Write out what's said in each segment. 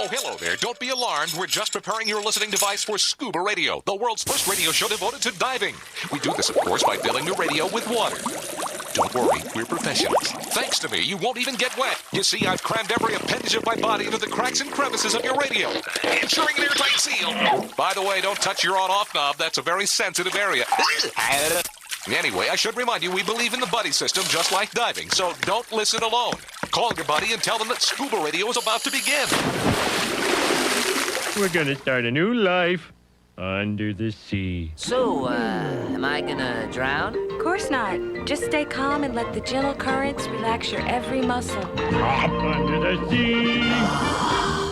Oh, hello there. Don't be alarmed. We're just preparing your listening device for Scuba Radio, the world's first radio show devoted to diving. We do this, of course, by filling the radio with water. Don't worry, we're professionals. Thanks to me, you won't even get wet. You see, I've crammed every appendage of my body into the cracks and crevices of your radio, ensuring an airtight seal. By the way, don't touch your on-off knob. That's a very sensitive area. Anyway, I should remind you, we believe in the buddy system just like diving, so don't listen alone. Call your buddy and tell them that Scuba Radio is about to begin. We're gonna start a new life under the sea. So, am I gonna drown? Of course not. Just stay calm and let the gentle currents relax your every muscle. Up under the sea,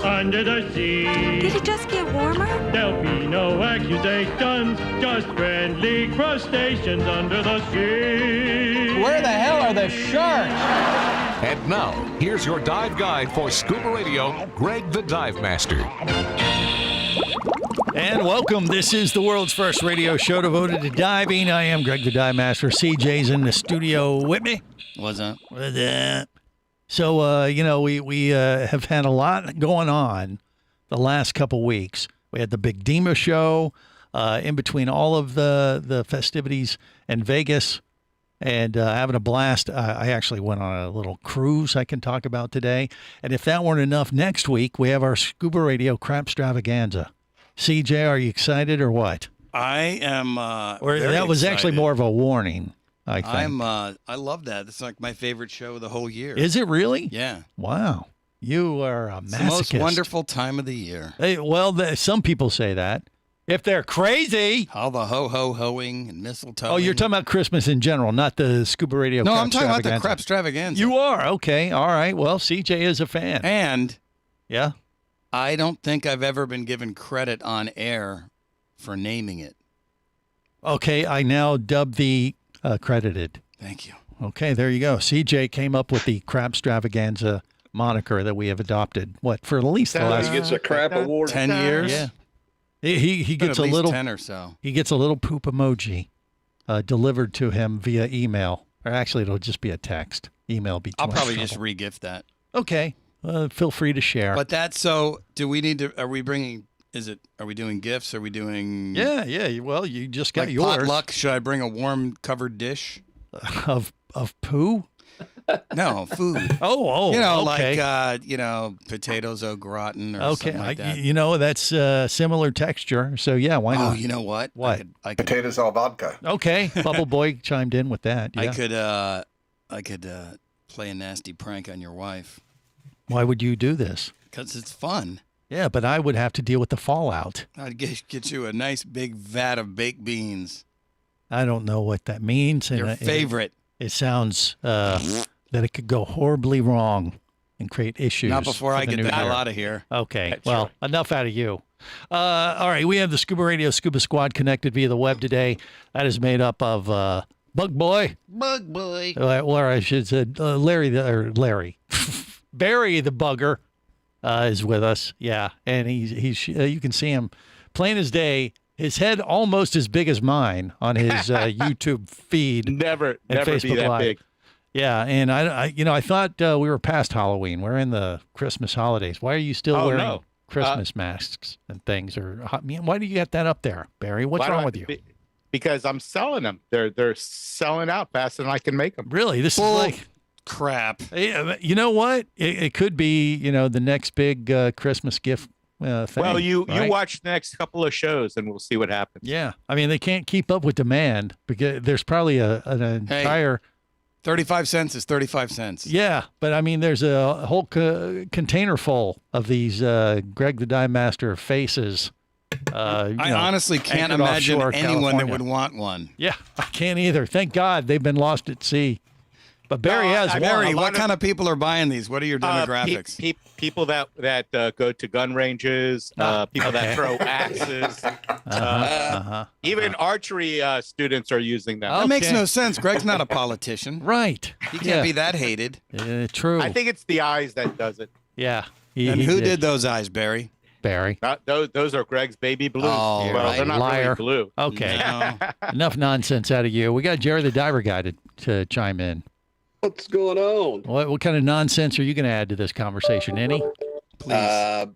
under the sea. Did it just get warmer? There'll be no accusations, just friendly crustaceans under the sea. Where the hell are the sharks? And now, here's your dive guide for Scuba Radio, Greg the Dive Master. And welcome. This is the world's first radio show devoted to diving. I am Greg the Dive Master. CJ's in the studio with me. What's up? What's up? So, we have had a lot going on the last couple weeks. We had the Big Dima show in between all of the festivities in Vegas and having a blast. I actually went on a little cruise I can talk about today. And if that weren't enough, next week we have our Scuba Radio Crap Stravaganza. CJ, are you excited or what? I am. That was excited. actually more of a warning, I think. I love that. It's like my favorite show of the whole year. Is it really? Yeah. Wow. You are a masochist. It's the most wonderful time of the year. Hey, well, some people say that. If they're crazy. All the ho-ho-hoing and mistletoe. Oh, you're talking about Christmas in general, not the Scuba Radio No, Crap I'm talking about the Stravaganza. Crap Stravaganza. You are? Okay. All right. Well, CJ is a fan. And Yeah? I don't think I've ever been given credit on air for naming it. Okay. I now dub the credited. Thank you. Okay. There you go. CJ came up with the Crap Stravaganza moniker that we have adopted. What, for at least the last... He gets a crap award. 10 years? Yeah. He gets At a least little 10 or so. He gets a little poop emoji delivered to him via email, or actually it'll just be a text. Email will be too I'll much probably trouble. just re-gift that. Okay, feel free to share. But that's so. Do we need to? Are we bringing? Are we doing gifts? Are we doing? Yeah. Well, you just got Like yours potluck? Should I bring a warm covered dish? of poo. No, food. Oh, okay. like potatoes au gratin or something like that. That's similar texture. So yeah, why Oh, not? you know what? What? I could Potatoes al vodka. Okay, Bubble Boy chimed in with that. Yeah. I could play a nasty prank on your wife Why would you do this? because it's fun. Yeah, but I would have to deal with the fallout. I'd get you a nice big vat of baked beans. I don't know what that means. Your favorite. It sounds that it could go horribly wrong and create issues. Not before I get the hell out of here. Okay. That's well, right. enough out of you. All right. We have the Scuba Radio Scuba Squad connected via the web today. That is made up of Bug Boy. Bug boy. Or I should say Larry. Barry the Bugger is with us. Yeah. And he's you can see him plain as day. His head almost as big as mine on his YouTube feed. Never and be Facebook that Live. big. Yeah, and I thought we were past Halloween. We're in the Christmas holidays. Why are you still wearing Christmas masks and things? Or why do you get that up there, Barry? What's wrong with you? Because I'm selling them. They're selling out faster than I can make them. Really, this is like crap. You know what? It could be the next big Christmas gift thing. Well, you right? watch the next couple of shows and we'll see what happens. Yeah, I mean they can't keep up with demand because there's probably an entire. 35 cents is 35 cents. Yeah, but I mean, there's a whole container full of these Greg the Dive Master faces. I honestly can't imagine anyone that would want one. Yeah, I can't either. Thank God they've been lost at sea. But Barry has one. Barry, what kind of people are buying these? What are your demographics? People that go to gun ranges, people that throw axes. Even archery students are using them. That makes no sense. Greg's not a politician. Right. He can't be that hated. True. I think it's the eyes that does it. Yeah. And who did those eyes, Barry? Barry. Those are Greg's baby blues. Oh, well, right. they're not Liar. really blue. Okay. No. Enough nonsense out of you. We got Jerry the Diver Guy to chime in. What's going on? What kind of nonsense are you going to add to this conversation? Any? Please.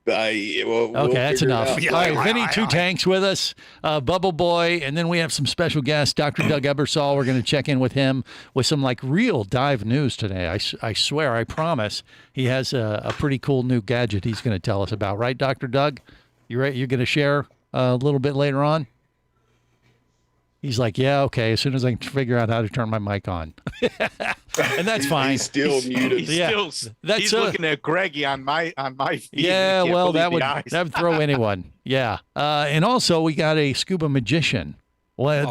We'll Okay, that's figure it enough. out. All right, Vinny Two Tanks with us, Bubble Boy, and then we have some special guests, Dr. Doug Ebersol. We're going to check in with him with some like real dive news today. I swear, I promise, he has a pretty cool new gadget he's going to tell us about. Right, Dr. Doug? You're going to share a little bit later on? He's like, yeah, okay, as soon as I can figure out how to turn my mic on. And that's fine. He's still muted. He's looking at Greggy on my feed. Yeah, He can't well, believe that the eyes. would throw anyone. Yeah. And also we got a Scuba Magician. Well,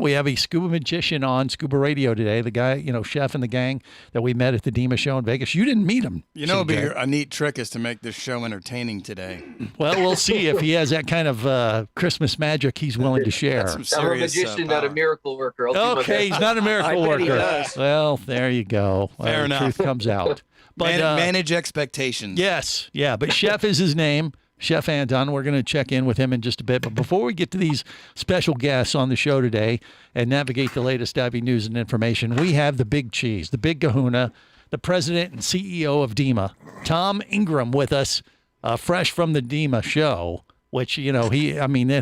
we have a Scuba Magician on Scuba Radio today. The guy, chef in the gang that we met at the DEMA show in Vegas. You didn't meet him. It'd be a neat trick is to make this show entertaining today. Well, we'll see if he has that kind of Christmas magic he's willing to share. Some serious, I'm a magician, not a miracle worker. Okay, he's not a miracle worker. Well, there you go. Fair enough. The truth comes out. But manage expectations. Yes, yeah. But Chef is his name. Chef Anton, we're going to check in with him in just a bit. But before we get to these special guests on the show today and navigate the latest diving news and information, we have the big cheese, the big kahuna, the president and CEO of DEMA, Tom Ingram, with us, fresh from the DEMA show, which, it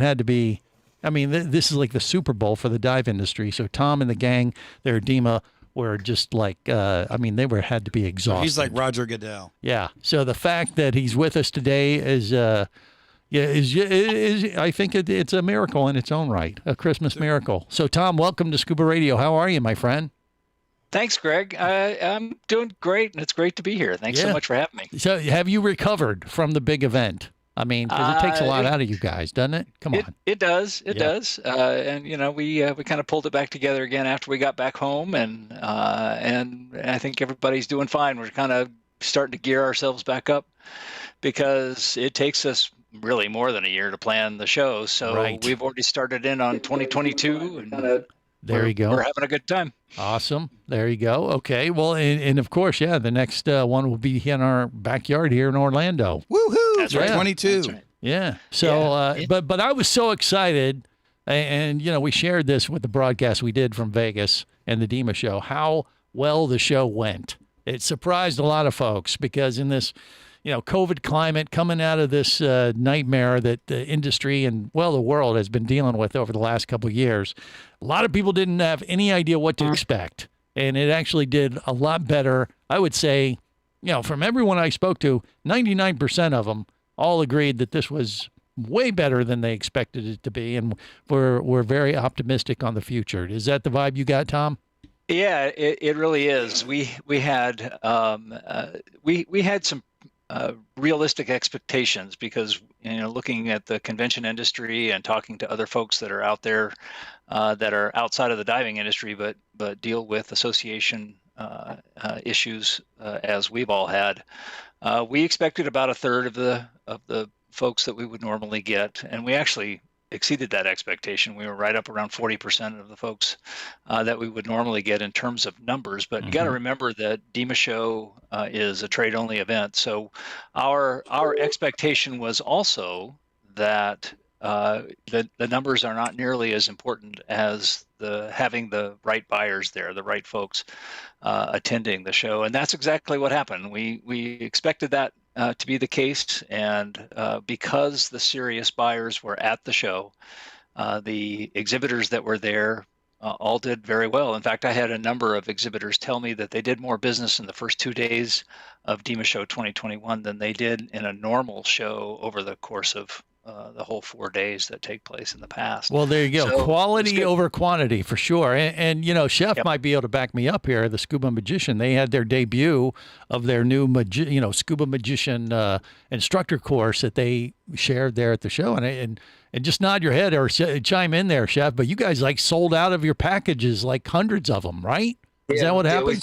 had to be, this is like the Super Bowl for the dive industry. So Tom and the gang, they're DEMA, were just like, they had to be exhausted. He's like Roger Goodell. Yeah. So the fact that he's with us today is I think it's a miracle in its own right, a Christmas miracle. So Tom, welcome to Scuba Radio. How are you, my friend? Thanks, Greg. I'm doing great, and it's great to be here. Thanks so much for having me. So have you recovered from the big event? Because it takes a lot out of you guys, doesn't it? Come on. It does. It does. And we kind of pulled it back together again after we got back home, and I think everybody's doing fine. We're kind of starting to gear ourselves back up because it takes us really more than a year to plan the show. So we've already started in on 2022, and there you go. We're having a good time. Awesome. There you go. Okay. Well, and of course, the next one will be in our backyard here in Orlando. Woohoo! That's right. 22. That's right. Yeah. So, but I was so excited, and we shared this with the broadcast we did from Vegas and the DEMA show, how well the show went. It surprised a lot of folks because in this, COVID climate, coming out of this nightmare that the industry and, the world has been dealing with over the last couple of years, a lot of people didn't have any idea what to expect. And it actually did a lot better. I would say, from everyone I spoke to, 99% of them all agreed that this was way better than they expected it to be. And we're very optimistic on the future. Is that the vibe you got, Tom? Yeah, it really is. We had we had some realistic expectations because looking at the convention industry and talking to other folks that are out there that are outside of the diving industry but deal with association issues as we've all had, we expected about a third of the folks that we would normally get, and we actually exceeded that expectation. We were right up around 40% of the folks that we would normally get in terms of numbers. But you got to remember that DEMA show is a trade-only event. So our expectation was also that the numbers are not nearly as important as having the right buyers there, the right folks attending the show. And that's exactly what happened. We expected that to be the case, and because the serious buyers were at the show, the exhibitors that were there all did very well. In fact, I had a number of exhibitors tell me that they did more business in the first 2 days of DEMA Show 2021 than they did in a normal show over the course of the whole 4 days that take place in the past. Well, there you go. So, quality over quantity for sure. And Chef might be able to back me up here. The Scuba Magician, they had their debut of their new Scuba Magician instructor course that they shared there at the show. And just nod your head or chime in there, Chef. But you guys sold out of your packages, hundreds of them, right? Is that what happened?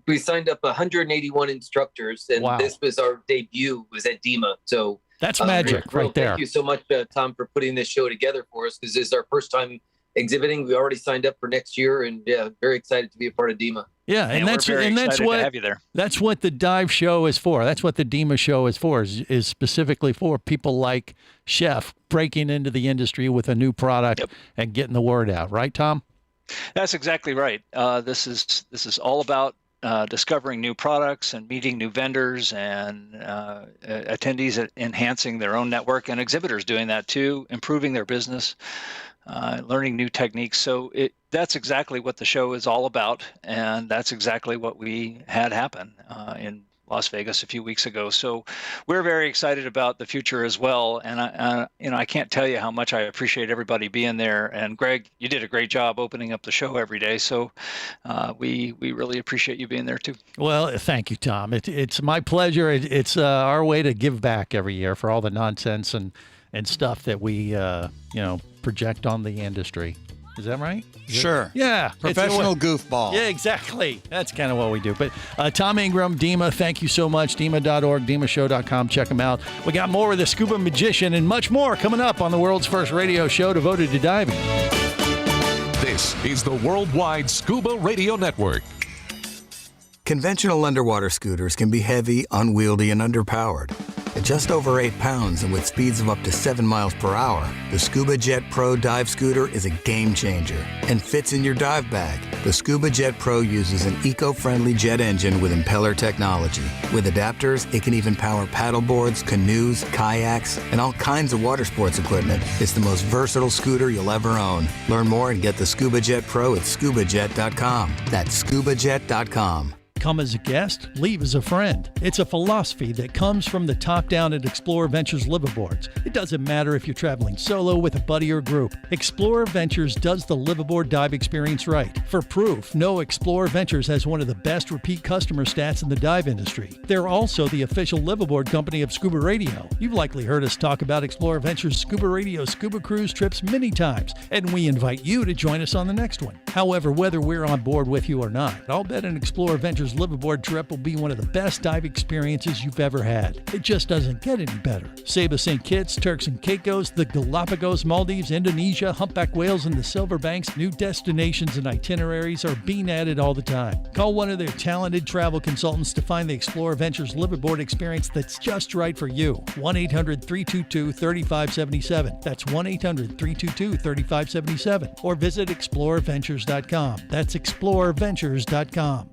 We signed up 181 instructors, and this was our debut. Was at DEMA, so. That's magic right there. Thank you so much, Tom, for putting this show together for us, because this is our first time exhibiting. We already signed up for next year, and very excited to be a part of DEMA. Yeah, and that's what to have you there. That's what the dive show is for. That's what the DEMA show is for. Is specifically for people like Chef breaking into the industry with a new product and getting the word out. Right, Tom? That's exactly right. This is all about discovering new products and meeting new vendors and attendees enhancing their own network, and exhibitors doing that too, improving their business, learning new techniques. So that's exactly what the show is all about, and that's exactly what we had happen in Las Vegas a few weeks ago. So we're very excited about the future as well. And I can't tell you how much I appreciate everybody being there. And Greg, you did a great job opening up the show every day. So we really appreciate you being there too. Well, thank you, Tom. It's my pleasure. It's our way to give back every year for all the nonsense and stuff that we project on the industry. Is that right? Sure. Yeah. Professional goofball. Yeah, exactly. That's kind of what we do. But Tom Ingram, DEMA, thank you so much. DEMA.org, DEMAshow.com. Check them out. We got more of the Scuba Magician and much more coming up on the world's first radio show devoted to diving. This is the Worldwide Scuba Radio Network. Conventional underwater scooters can be heavy, unwieldy, and underpowered. At just over 8 pounds and with speeds of up to 7 miles per hour, the Scuba Jet Pro dive scooter is a game changer and fits in your dive bag. The Scuba Jet Pro uses an eco-friendly jet engine with impeller technology. With adapters, it can even power paddleboards, canoes, kayaks, and all kinds of water sports equipment. It's the most versatile scooter you'll ever own. Learn more and get the Scuba Jet Pro at ScubaJet.com. That's ScubaJet.com. Come as a guest, leave as a friend. It's a philosophy that comes from the top down at Explorer Ventures liveaboards. It doesn't matter if you're traveling solo, with a buddy, or group. Explorer Ventures does the liveaboard dive experience right. For proof, know Explorer Ventures has one of the best repeat customer stats in the dive industry. They're also the official liveaboard company of Scuba Radio. You've likely heard us talk about Explorer Ventures Scuba Radio scuba cruise trips many times, and we invite you to join us on the next one. However, whether we're on board with you or not, I'll bet an Explorer Ventures liveaboard trip will be one of the best dive experiences you've ever had. It just doesn't get any better. Saba St. Kitts, Turks and Caicos, the Galapagos, Maldives, Indonesia, humpback whales, and the Silver Banks, new destinations and itineraries are being added all the time. Call one of their talented travel consultants to find the Explorer Ventures liveaboard experience that's just right for you. 1-800-322-3577. That's 1-800-322-3577. Or visit explorerventures.com. That's explorerventures.com.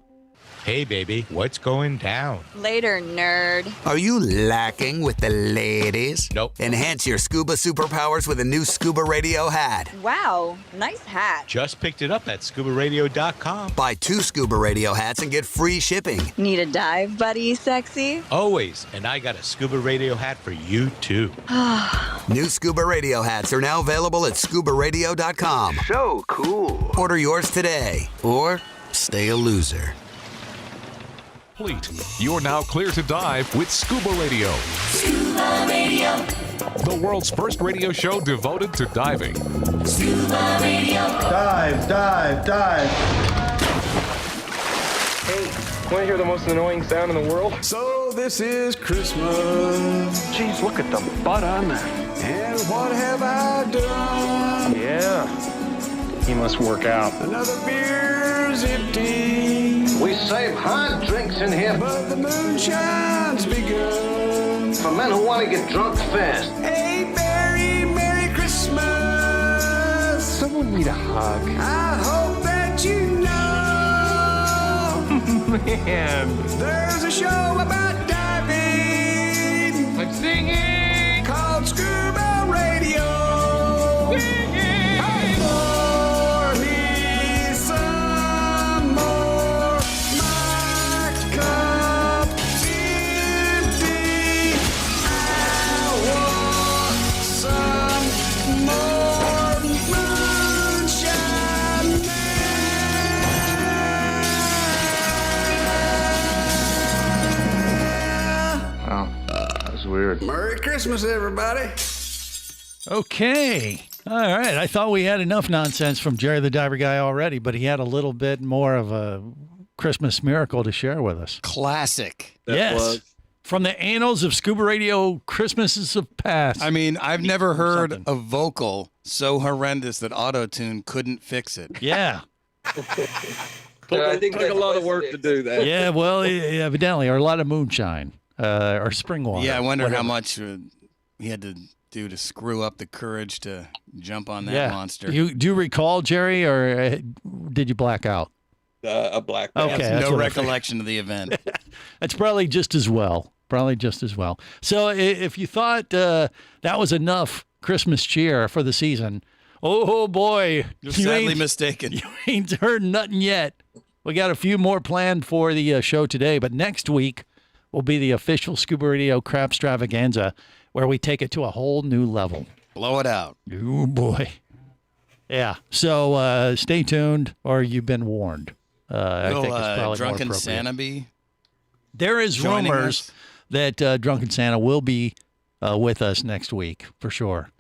Hey, baby, what's going down? Later, nerd. Are you lacking with the ladies? Nope. Enhance your scuba superpowers with a new Scuba Radio hat. Wow, nice hat. Just picked it up at ScubaRadio.com. Buy 2 Scuba Radio hats and get free shipping. Need a dive buddy, sexy? Always. And I got a Scuba Radio hat for you, too. New Scuba Radio hats are now available at ScubaRadio.com. So cool. Order yours today, or stay a loser. Complete. You're now clear to dive with Scuba Radio. Scuba Radio. The world's first radio show devoted to diving. Scuba Radio. Dive, dive, dive. Hey, want to hear the most annoying sound in the world? So this is Christmas. Jeez, look at the butt on that. And what have I done? Yeah, he must work out. Another beer's empty. We save hard drinks in here. But the moonshine's begun. For men who want to get drunk fast. Hey, Merry, Merry Christmas. Someone need a hug. I hope that you know. Man. There's a show about diving. I'm singing. Called Scuba Radio. Weird. Merry Christmas, everybody. Okay. All right. I thought we had enough nonsense from Jerry the Diver Guy already, but he had a little bit more of a Christmas miracle to share with us. Classic. Yes. From the annals of Scuba Radio Christmases of past. I mean, I've never heard a vocal so horrendous that auto-tune couldn't fix it. Yeah. I think took a lot of work to do that. Yeah, well, evidently, or a lot of moonshine. Or spring water. Yeah, I wonder how much he had to do to screw up the courage to jump on that monster. Do you recall, Jerry, or did you black out? a black Okay, bass. that's No what I recollection of the event. That's probably just as well. Probably just as well. So if you thought that was enough Christmas cheer for the season, oh boy, You're sadly mistaken. You ain't heard nothing yet. We got a few more planned for the show today, but next week will be the official Scuba Radio Crap Stravaganza, where we take it to a whole new level. Blow it out. Oh boy. Yeah. So stay tuned, or you've been warned. I think it's probably Drunken more appropriate. Santa be There is joining rumors us? that Drunken Santa will be with us next week for sure.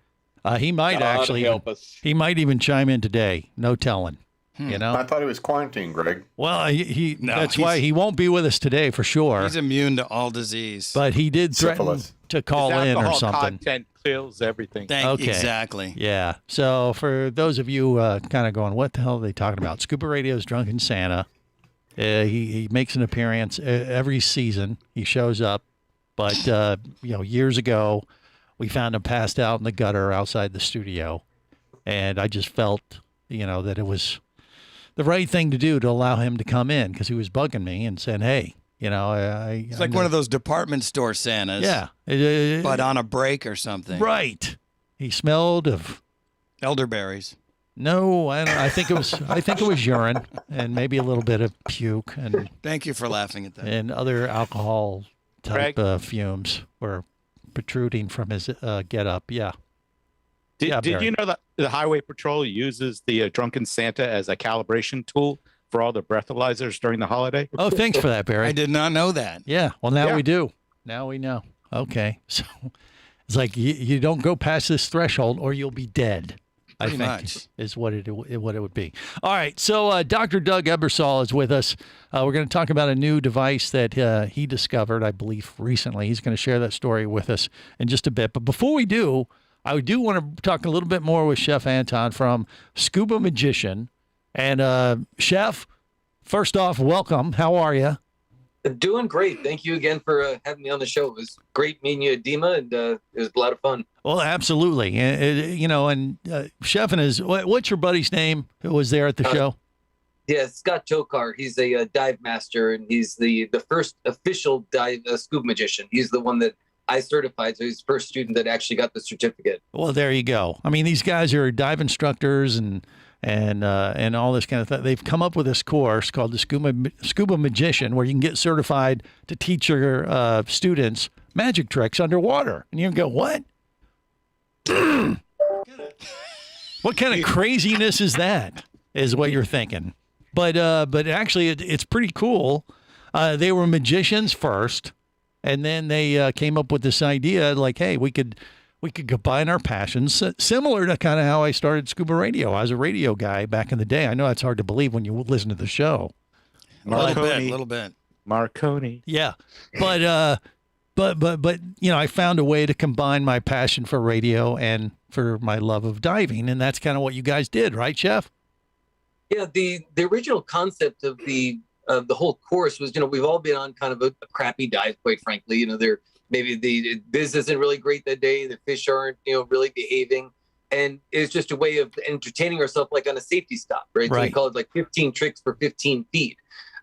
He might God actually help us. he might even chime in today. No telling. You know. I thought he was quarantined, Greg. Well, No, that's why he won't be with us today for sure. He's immune to all disease. But he did threaten Syphilis. to call His in or alcohol something. content kills everything. Okay. Exactly. Yeah. So for those of you kind of going, what the hell are they talking about? Scuba Radio's Drunken Santa. He makes an appearance every season. He shows up, but years ago, we found him passed out in the gutter outside the studio, and I just felt, that it was the right thing to do to allow him to come in because he was bugging me and saying, "Hey, It's like one of those department store Santas. Yeah, but on a break or something. Right. He smelled of elderberries. No, I think it was urine and maybe a little bit of puke and. Thank you for laughing at that. And other alcohol type fumes were protruding from his getup. Yeah. Did you know that the Highway Patrol uses the Drunken Santa as a calibration tool for all the breathalyzers during the holiday? Oh, thanks for that, Barry. I did not know that. Yeah. Well, now we do. Now we know. Okay. So it's like you don't go past this threshold or you'll be dead. Pretty I think much. is what it would be. All right. So Dr. Doug Ebersol is with us. We're going to talk about a new device that he discovered, I believe, recently. He's going to share that story with us in just a bit. But before we do, I do want to talk a little bit more with Chef Anton from Scuba Magician. And Chef, first off, welcome. How are you? Doing great. Thank you again for having me on the show. It was great meeting you at Dima, and it was a lot of fun. Well, absolutely. And Chef and what's your buddy's name who was there at the show? Yeah, Scott Tokar. He's a dive master, and he's the first official dive scuba magician. He's the one that I certified, so he's the first student that actually got the certificate. Well, there you go. I mean, these guys are dive instructors and all this kind of thing. They've come up with this course called the Scuba Magician, where you can get certified to teach your students magic tricks underwater. And you can go, what? What kind of craziness is that? Is what you're thinking. But actually, it's pretty cool. They were magicians first, and then they came up with this idea, like, hey, we could combine our passions, similar to kind of how I started Scuba Radio. I was a radio guy back in the day. I know that's hard to believe when you listen to the show. A little bit. Marconi. Yeah, but I found a way to combine my passion for radio and for my love of diving, and that's kind of what you guys did, right, Chef? Yeah, the original concept of the whole course was, we've all been on kind of a crappy dive, quite frankly. Maybe the business isn't really great that day. The fish aren't, really behaving. And it's just a way of entertaining ourselves, like on a safety stop, right? So we call it like 15 tricks for 15 feet.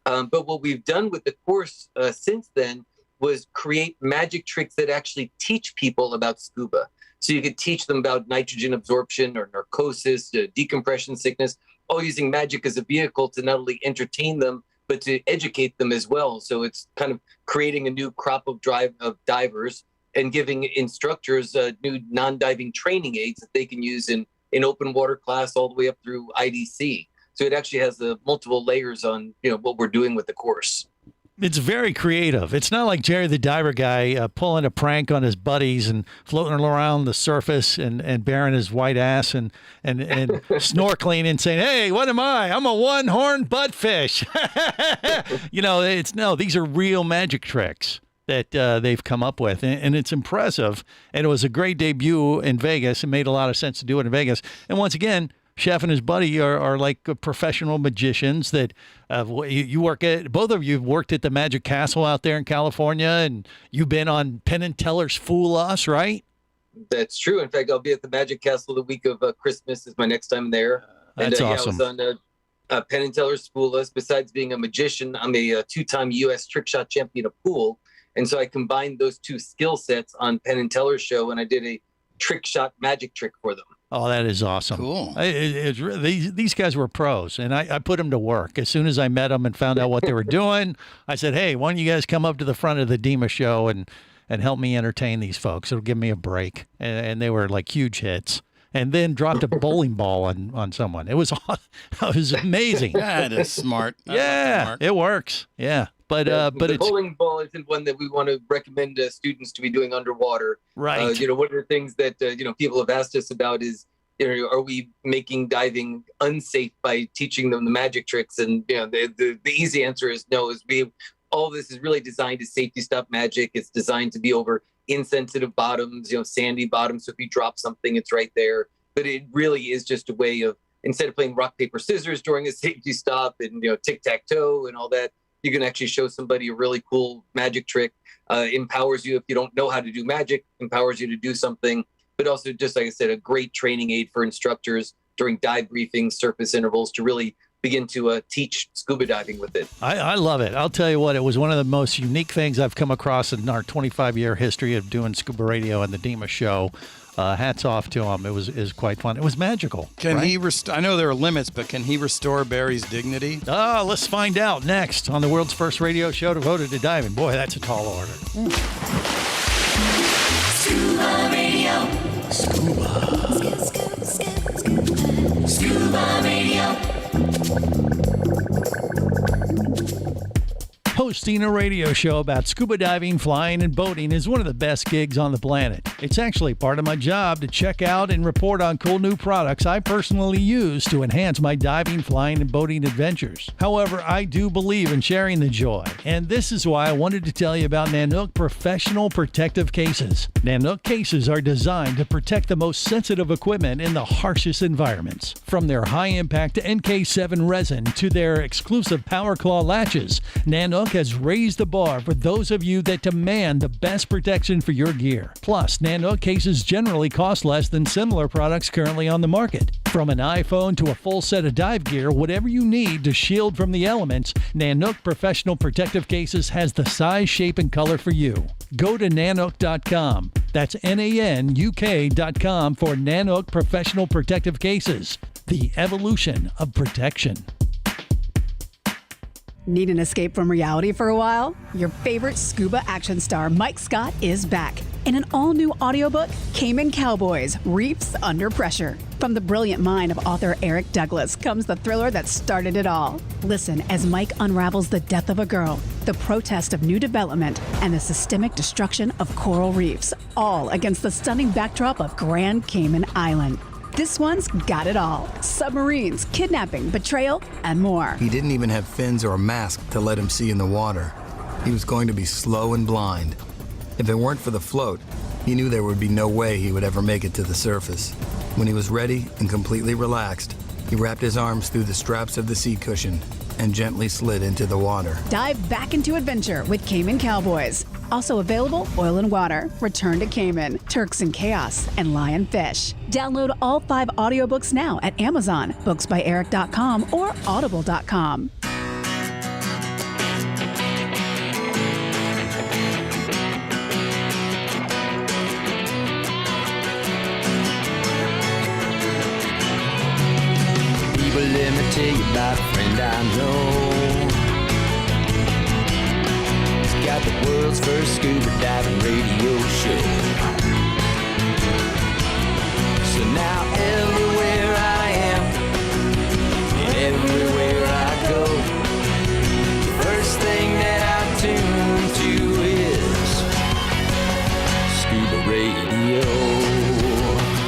But what we've done with the course since then was create magic tricks that actually teach people about scuba. So you could teach them about nitrogen absorption or narcosis, decompression sickness, all using magic as a vehicle to not only entertain them, but to educate them as well. So it's kind of creating a new crop of divers and giving instructors new non-diving training aids that they can use in open water class all the way up through IDC. So it actually has multiple layers on what we're doing with the course. It's very creative. It's not like Jerry the Diver guy pulling a prank on his buddies and floating around the surface and bearing his white ass and snorkeling and saying, "Hey, what am I? I'm a one-horned buttfish." These are real magic tricks that they've come up with, and it's impressive. And it was a great debut in Vegas. It made a lot of sense to do it in Vegas. And once again, Chef and his buddy are like professional magicians that you work at. Both of you have worked at the Magic Castle out there in California, and you've been on Penn and Teller's Fool Us, right? That's true. In fact, I'll be at the Magic Castle the week of Christmas is my next time there. That's awesome. I was on Penn and Teller School us. Besides being a magician, I'm a two-time U.S. trick shot champion of pool. And so I combined those two skill sets on Penn and Teller's show, and I did a trick shot magic trick for them. Oh, that is awesome. Cool. It's really, these guys were pros, and I put them to work. As soon as I met them and found out what they were doing, I said, hey, why don't you guys come up to the front of the DEMA show and help me entertain these folks? It'll give me a break. And they were like huge hits. And then dropped a bowling ball on someone. It was amazing. That is smart. Yeah, it works. Yeah. But the it's bowling ball isn't one that we want to recommend students to be doing underwater. Right. One of the things that people have asked us about is, are we making diving unsafe by teaching them the magic tricks? And the easy answer is no. All this is really designed to safety stop magic. It's designed to be over insensitive bottoms, sandy bottoms. So if you drop something, it's right there. But it really is just a way of, instead of playing rock paper scissors during a safety stop and tic tac toe and all that, you can actually show somebody a really cool magic trick. Empowers you if you don't know how to do magic, empowers you to do something, but also, just like I said, a great training aid for instructors during dive briefings, surface intervals, to really begin to teach scuba diving with it. I love it. I'll tell you what, it was one of the most unique things I've come across in our 25-year history of doing Scuba Radio and the DEMA show. Hats off to him. It was quite fun. It was magical. Can he I know there are limits, but can he restore Barry's dignity? Let's find out next on the world's first radio show devoted to diving. Boy, that's a tall order. Scuba Radio. Scuba Radio. Hosting a radio show about scuba diving, flying, and boating is one of the best gigs on the planet. It's actually part of my job to check out and report on cool new products I personally use to enhance my diving, flying, and boating adventures. However, I do believe in sharing the joy, and this is why I wanted to tell you about Nanook Professional Protective Cases. Nanook cases are designed to protect the most sensitive equipment in the harshest environments. From their high-impact NK7 resin to their exclusive Power Claw latches, Nanook has raised the bar for those of you that demand the best protection for your gear. Plus, Nanook cases generally cost less than similar products currently on the market. From an iPhone to a full set of dive gear, whatever you need to shield from the elements, Nanook Professional Protective Cases has the size, shape, and color for you. Go to nanook.com. That's NANUK.com for Nanook Professional Protective Cases. The evolution of protection. Need an escape from reality for a while? Your favorite scuba action star, Mike Scott, is back in an all-new audiobook, Cayman Cowboys: Reefs Under Pressure. From the brilliant mind of author Eric Douglas comes the thriller that started it all. Listen as Mike unravels the death of a girl, the protest of new development, and the systemic destruction of coral reefs, all against the stunning backdrop of Grand Cayman Island. This one's got it all: submarines, kidnapping, betrayal, and more. He didn't even have fins or a mask to let him see in the water. He was going to be slow and blind. If it weren't for the float, he knew there would be no way he would ever make it to the surface. When he was ready and completely relaxed, he wrapped his arms through the straps of the seat cushion and gently slid into the water. Dive back into adventure with Cayman Cowboys. Also available, Oil and Water, Return to Cayman, Turks and Chaos, and Lionfish. Download all 5 audiobooks now at Amazon, booksbyeric.com, or audible.com. Let me tell you about a friend I know. He's got the world's first scuba diving radio show. So now everywhere I am, and everywhere I go, the first thing that I tune to is Scuba Radio.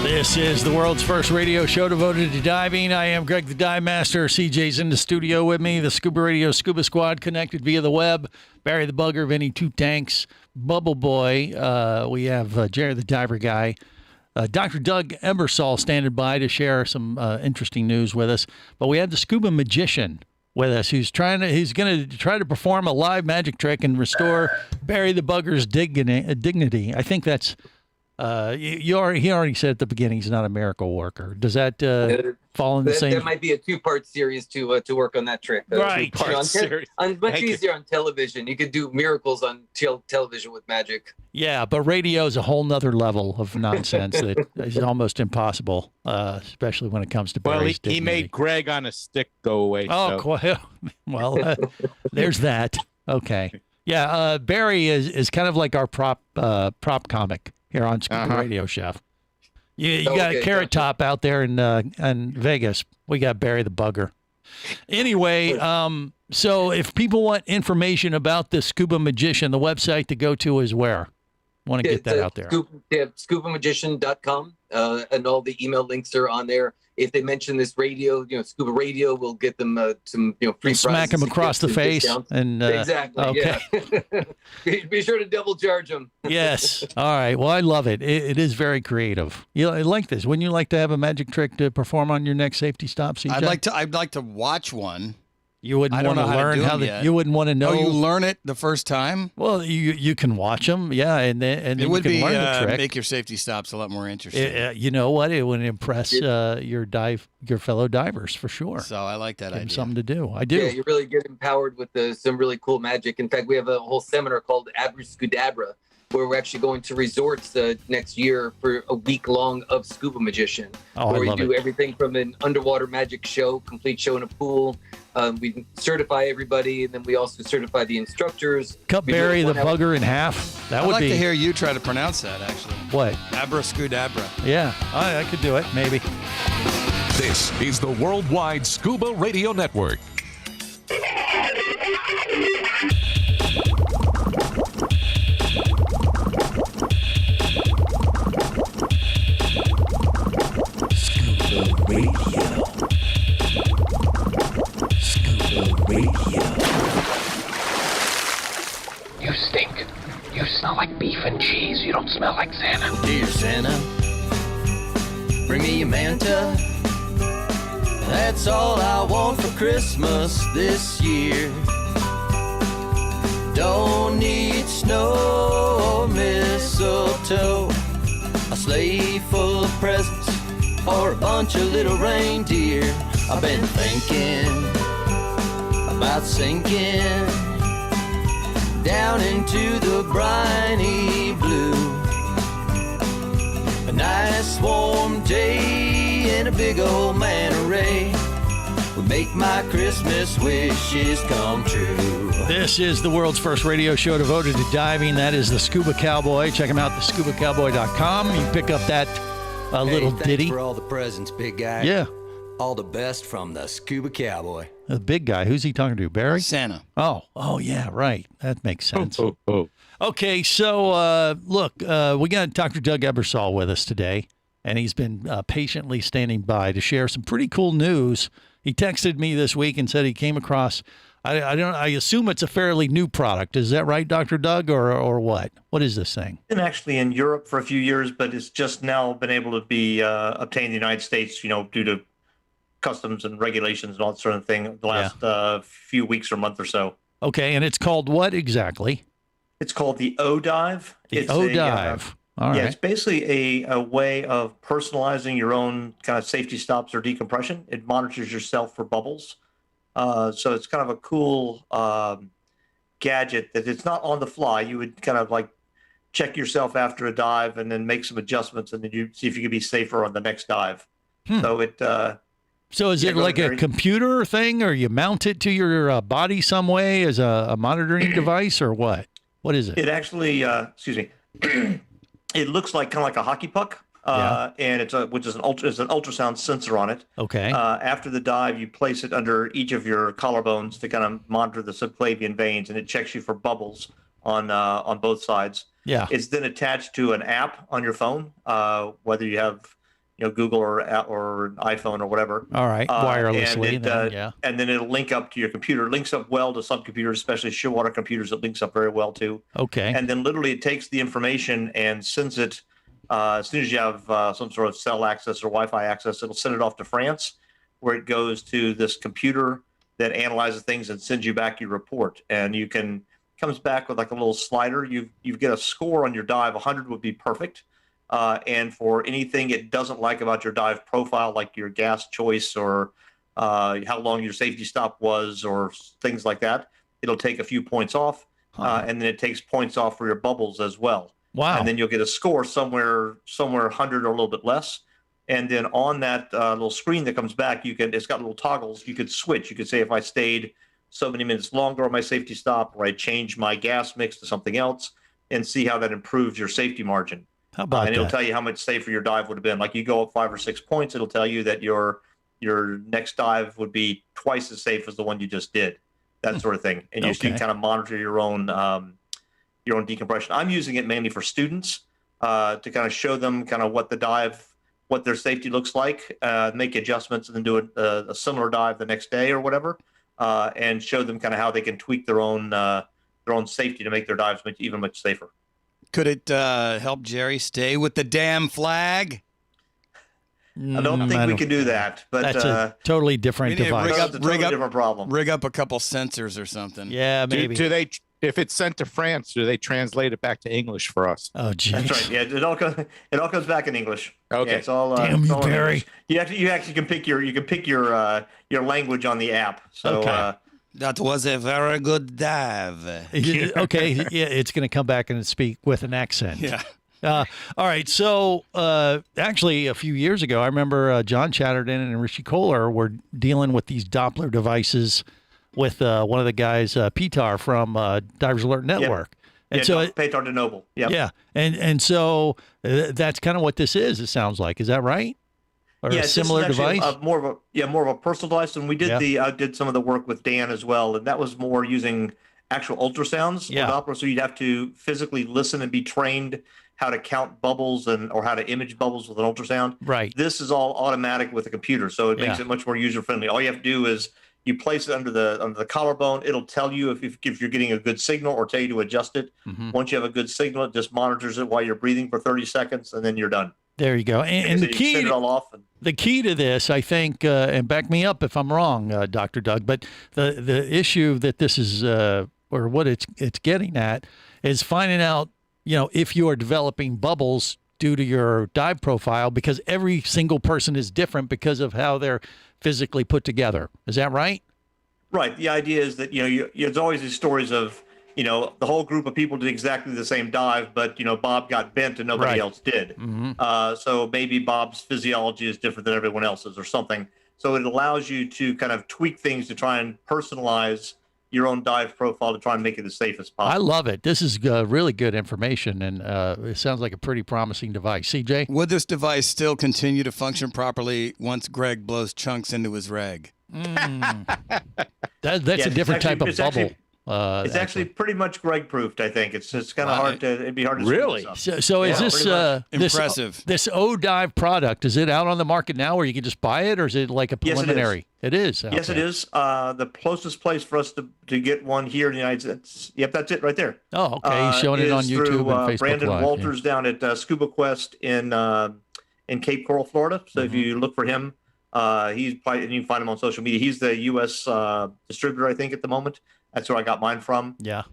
This is the world's first radio show devoted to diving. I am Greg the Dive Master. CJ's in the studio with me. The Scuba Radio Scuba Squad connected via the web. Barry the Bugger, Vinny Two Tanks, Bubble Boy. We have Jerry the Diver Guy. Dr. Doug Ebersol standing by to share some interesting news with us. But we have the Scuba Magician with us, who's going to try to perform a live magic trick and restore Barry the Bugger's dignity. I think that's He already said at the beginning he's not a miracle worker. Does that fall in the same? That might be a 2-part series to work on that trick. Right. Much easier on television. You could do miracles on television with magic. Yeah, but radio is a whole nother level of nonsense that is almost impossible, especially when it comes to Barry's he made Greg on a stick go away. Oh, so. well, there's that. Okay. Yeah, Barry is kind of like our prop comic here on Scuba Radio, Chef. You got a Carrot Top out there in Vegas. We got Barry the Bugger. Anyway, so if people want information about the Scuba Magician, the website to go to is where? Want to get that out there. ScubaMagician.com, and all the email links are on there. If they mention this radio, Scuba Radio, we'll get them some free prizes. Smack them across the face. Discounts. And exactly. Okay. Yeah. Be sure to double charge them. Yes. All right. Well, I love it. It is very creative. I like this. Wouldn't you like to have a magic trick to perform on your next safety stop, CJ? I'd like to watch one. You wouldn't want to learn how you wouldn't want to know. Oh, you learn it the first time? Well, you can watch them, yeah, and then it would you can learn the trick. Make your safety stops a lot more interesting. You know what? It would impress your fellow divers for sure. So I like that idea. Something to do. I do. Yeah, you really get empowered with some really cool magic. In fact, we have a whole seminar called Abracadabra, where we're actually going to resorts next year for a week long of Scuba Magician, where we do everything from an underwater magic show, complete show in a pool. We certify everybody, and then we also certify the instructors. Cut Barry the Bugger in half. That I'd would like be. to hear you try to pronounce that, actually. What? Abracadabra. Yeah, I could do it, maybe. This is the Worldwide Scuba Radio Network. You stink. You smell like beef and cheese. You don't smell like Santa. Dear Santa, bring me a manta. That's all I want for Christmas this year. Don't need snow or mistletoe, a sleigh full of presents, or a bunch of little reindeer. I've been thinking about sinking down into the briny blue. A nice warm day and a big old manta ray would make my Christmas wishes come true. This is the world's first radio show devoted to diving. That is the Scuba Cowboy. Check him out at ScubaCowboy.com. You pick up that little ditty. Thanks for all the presents, big guy. Yeah. All the best from the Scuba Cowboy. The big guy. Who's he talking to? Barry? Santa. Oh, yeah, right. That makes sense. Okay, so look, we got Dr. Doug Ebersol with us today, and he's been patiently standing by to share some pretty cool news. He texted me this week and said he came across. I assume it's a fairly new product. Is that right, Dr. Doug, or what? What is this thing? Been actually in Europe for a few years, but it's just now been able to be obtained in the United States, due to customs and regulations and all that sort of thing the last few weeks or month or so. Okay, and it's called what exactly? It's called the O-Dive. The O-Dive. All right. Yeah, it's basically a way of personalizing your own kind of safety stops or decompression. It monitors yourself for bubbles. So it's kind of a cool gadget that it's not on the fly. You would kind of like check yourself after a dive and then make some adjustments, and then you see if you can be safer on the next dive. So it. So is it like a computer thing, or you mount it to your body some way as a monitoring device, or what? What is it? It actually, it looks like kind of like a hockey puck. And it's which is an ultrasound sensor on it. Okay. After the dive, you place it under each of your collarbones to kind of monitor the subclavian veins, and it checks you for bubbles on both sides. Yeah. It's then attached to an app on your phone, whether you have Google or an iPhone or whatever. All right. Wirelessly. And then it'll link up to your computer. It links up well to some computers, especially Shearwater computers. It links up very well too. Okay. And then literally it takes the information and sends it. As soon as you have some sort of cell access or Wi-Fi access, it'll send it off to France, where it goes to this computer that analyzes things and sends you back your report. And comes back with like a little slider. You get a score on your dive. 100 would be perfect. And for anything it doesn't like about your dive profile, like your gas choice or how long your safety stop was or things like that, it'll take a few points off. And then it takes points off for your bubbles as well. Wow. And then you'll get a score somewhere 100 or a little bit less. And then on that little screen that comes back, it's got little toggles. You could switch. You could say if I stayed so many minutes longer on my safety stop, or I changed my gas mix to something else, and see how that improves your safety margin. How about and it'll that? tell you how much safer your dive would have been. Like you go up 5 or 6 points, it'll tell you that your next dive would be twice as safe as the one you just did. That sort of thing. And you can kind of monitor your own decompression. I'm using it mainly for students to kind of show them kind of what their safety looks like, make adjustments, and then do a similar dive the next day or whatever, and show them kind of how they can tweak their own safety to make their dives even much safer. Could it help Jerry stay with the damn flag? I don't think we can do that, but that's a totally different device. Different problem. Rig up a couple sensors or something. Yeah, maybe. Do they? If it's sent to France, do they translate it back to English for us? Oh, geez. That's right. Yeah, it all comes back in English. Okay. Yeah, it's all. Damn it's you, all in Barry. English. You actually can pick your language on the app. So. Okay. That was a very good dive. Okay, yeah, it's going to come back and speak with an accent. Yeah. All right, so actually a few years ago, I remember John Chatterton and Rishi Kohler were dealing with these Doppler devices with one of the guys, Pitar from Divers Alert Network. And so Petar de Noble. Yep. Yeah, and so that's kind of what this is. It sounds like, is that right? Or a similar device? More of a personal device. And we did did some of the work with Dan as well, and that was more using actual ultrasounds with Doppler. So you'd have to physically listen and be trained how to count bubbles or how to image bubbles with an ultrasound. Right. This is all automatic with a computer, so it makes it much more user friendly. All you have to do is you place it under the collarbone. It'll tell you if you're getting a good signal, or tell you to adjust it. Mm-hmm. Once you have a good signal, it just monitors it while you're breathing for 30 seconds, and then you're done. There you go. And the key, it all off the key to this, I think, and back me up if I'm wrong, Dr. Doug, but the issue that this is, or what it's getting at, is finding out, if you are developing bubbles due to your dive profile, because every single person is different because of how they're physically put together. Is that right? Right. The idea is that, there's always these stories of, the whole group of people did exactly the same dive, but, Bob got bent and nobody else did. Mm-hmm. So maybe Bob's physiology is different than everyone else's or something. So it allows you to kind of tweak things to try and personalize your own dive profile to try and make it as safe as possible. I love it. This is really good information, and it sounds like a pretty promising device. CJ? Would this device still continue to function properly once Greg blows chunks into his rag? That's a different type of bubble. It's actually pretty much Greg proofed, I think. It's kind of hard to. It'd be hard to really. So is this impressive? This O-Dive product, is it out on the market now, where you can just buy it, or is it like a preliminary? Yes, it is. Yes, it is. The closest place for us to get one here in the United States. Yep, that's it right there. Oh, okay. He's showing it on YouTube through, and Facebook Brandon Live. Walters down at Scuba Quest in Cape Coral, Florida. So if you look for him, he's probably, and you can find him on social media. He's the U.S. Distributor, I think, at the moment. That's where I got mine from. Yeah.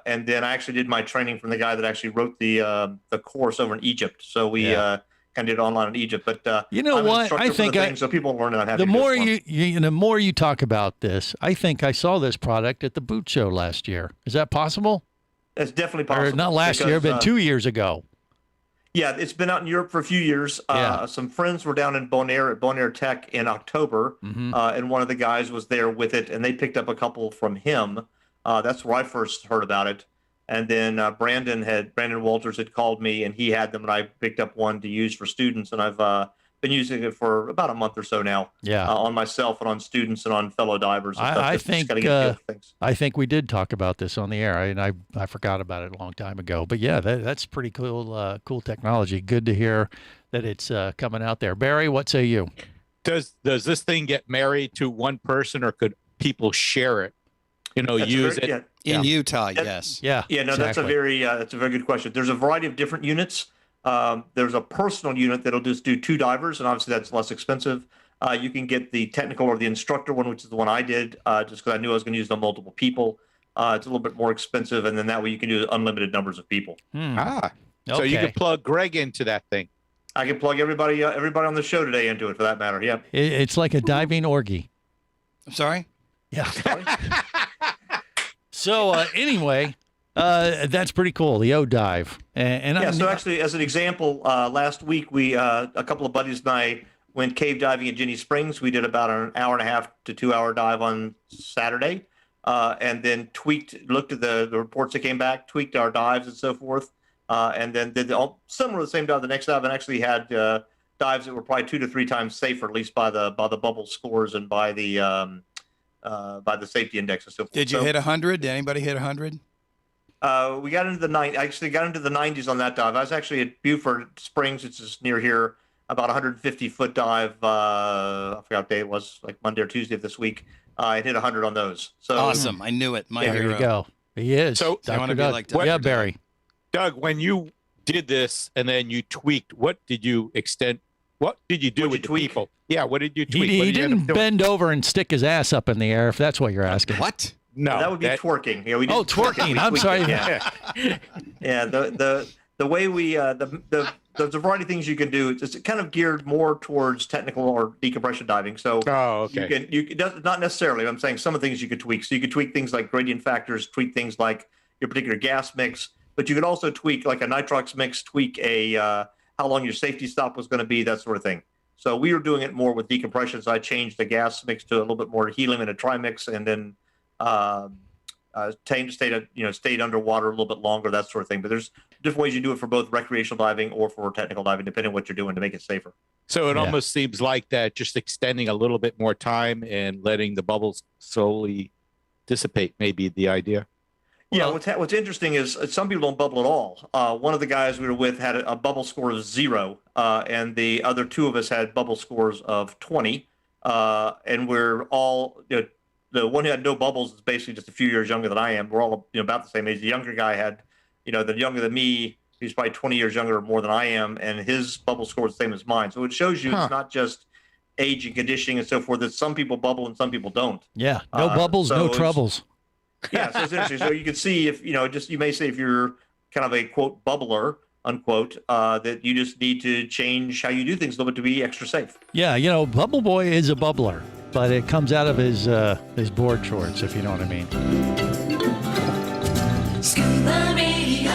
And then I actually did my training from the guy that actually wrote the course over in Egypt. So we kind of did it online in Egypt. But you know I'm an what? instructor I for think the thing, so people learn how to the more the more you talk about this, I think I saw this product at the boot show last year. Is that possible? It's definitely possible. Or not last year, but 2 years ago. Yeah, it's been out in Europe for a few years. Some friends were down in Bonaire at Bonaire Tech in October, and one of the guys was there with it, and they picked up a couple from him. That's where I first heard about it. And then Brandon Walters had called me, and he had them, and I picked up one to use for students, and I've been using it for about a month or so now. Yeah, on myself and on students and on fellow divers. And I think we did talk about this on the air, and I forgot about it a long time ago. But yeah, that's pretty cool. Cool technology. Good to hear that it's coming out there. Barry, what say you? Does this thing get married to one person, or could people share it? Use it in Utah. Yes. Yeah. Yeah. No, exactly. that's a very good question. There's a variety of different units. There's a personal unit that'll just do 2 divers, and obviously that's less expensive. You can get the technical or the instructor one, which is the one I did, just because I knew I was going to use it on multiple people. It's a little bit more expensive, and then that way you can do unlimited numbers of people. So you can plug Greg into that thing. I can plug everybody on the show today into it, for that matter. Yep. It's like a diving orgy. I'm sorry? Yeah. So anyway, that's pretty cool, the O-Dive. So actually, as an example, last week, a couple of buddies and I went cave diving at Ginny Springs. We did about an hour and a half to 2 hour dive on Saturday, and then looked at the reports that came back, tweaked our dives and so forth, and then did similar to the same dive the next dive, and actually had dives that were probably 2 to 3 times safer, at least by the bubble scores and by the safety index and so forth. Did you hit 100? Did anybody hit 100? We got into the 90s on that dive. I was actually at Beaufort Springs, which is near here, about 150-foot dive. I forgot what day it was, like Monday or Tuesday of this week. I hit 100 on those. So awesome! I knew it. My hero. There you go. He is. So I want to be like Dr. Yeah, Barry. Doug, when you did this and then you tweaked, what did you do with the people? Yeah, what did you tweak? He didn't bend over and stick his ass up in the air, if that's what you're asking. What? No, that would be twerking. Yeah, we did twerking. I'm sorry. Yeah. Yeah. The way we there's a variety of things you can do. It's kind of geared more towards technical or decompression diving. So you can not necessarily. I'm saying some of the things you could tweak. So you could tweak things like gradient factors, tweak things like your particular gas mix, but you could also tweak like a nitrox mix, tweak how long your safety stop was going to be, that sort of thing. So we were doing it more with decompression. So I changed the gas mix to a little bit more helium and a trimix, and then stayed underwater a little bit longer, that sort of thing. But there's different ways you do it for both recreational diving or for technical diving, depending on what you're doing to make it safer. So it almost seems like that just extending a little bit more time and letting the bubbles slowly dissipate may be the idea. Yeah, what's interesting is some people don't bubble at all. One of the guys we were with had a bubble score of 0, and the other 2 of us had bubble scores of 20. And we're all, the one who had no bubbles is basically just a few years younger than I am. We're all about the same age. The younger guy had, the younger than me, he's probably 20 years younger or more than I am, and his bubble score is the same as mine. So it shows you it's not just age and conditioning and so forth, that some people bubble and some people don't. Yeah, no bubbles, no troubles. Yeah, so it's interesting. So you can see if, you may say if you're kind of a, quote, bubbler, unquote, that you just need to change how you do things a little bit to be extra safe. Yeah, Bubble Boy is a bubbler, but it comes out of his board shorts, if you know what I mean. Scuba Radio.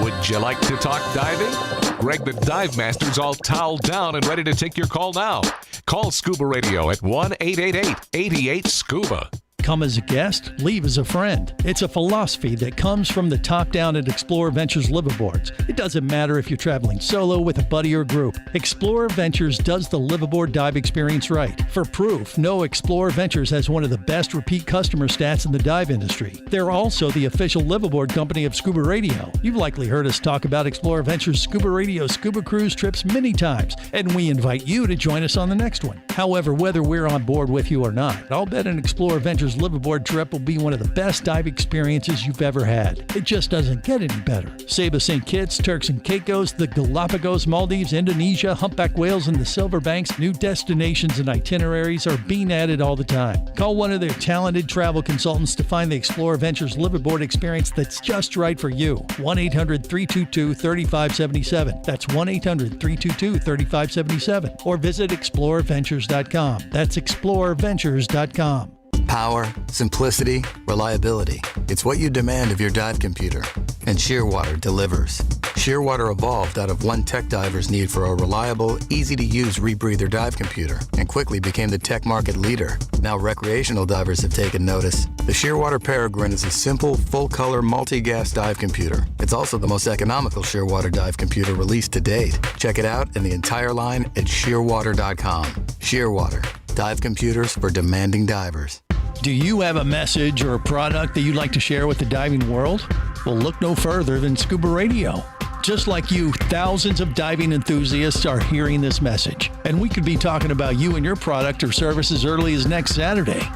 Would you like to talk diving? Greg the Dive Master's all toweled down and ready to take your call now. Call Scuba Radio at 1-888-88-SCUBA. Come as a guest, leave as a friend. It's a philosophy that comes from the top down at Explorer Ventures liveaboards. It doesn't matter if you're traveling solo, with a buddy, or group. Explorer Ventures does the liveaboard dive experience right. For proof, know Explorer Ventures has one of the best repeat customer stats in the dive industry. They're also the official liveaboard company of Scuba Radio. You've likely heard us talk about Explorer Ventures Scuba Radio scuba cruise trips many times, and we invite you to join us on the next one. However, whether we're on board with you or not, I'll bet an Explorer Ventures liveaboard trip will be one of the best dive experiences you've ever had. It just doesn't get any better. Saba St. Kitts, Turks and Caicos, the Galapagos, Maldives, Indonesia, humpback whales, and the Silver Banks, new destinations and itineraries are being added all the time. Call one of their talented travel consultants to find the Explorer Ventures liveaboard experience that's just right for you. 1-800-322-3577. That's 1-800-322-3577. Or visit explorerventures.com. That's explorerventures.com. Power, simplicity, reliability. It's what you demand of your dive computer. And Shearwater delivers. Shearwater evolved out of one tech diver's need for a reliable, easy-to-use rebreather dive computer and quickly became the tech market leader. Now recreational divers have taken notice. The Shearwater Peregrine is a simple, full-color, multi-gas dive computer. It's also the most economical Shearwater dive computer released to date. Check it out and the entire line at shearwater.com. Shearwater. Dive computers for demanding divers. Do you have a message or a product that you'd like to share with the diving world? Well, look no further than Scuba Radio. Just like you, thousands of diving enthusiasts are hearing this message, and we could be talking about you and your product or service as early as next Saturday.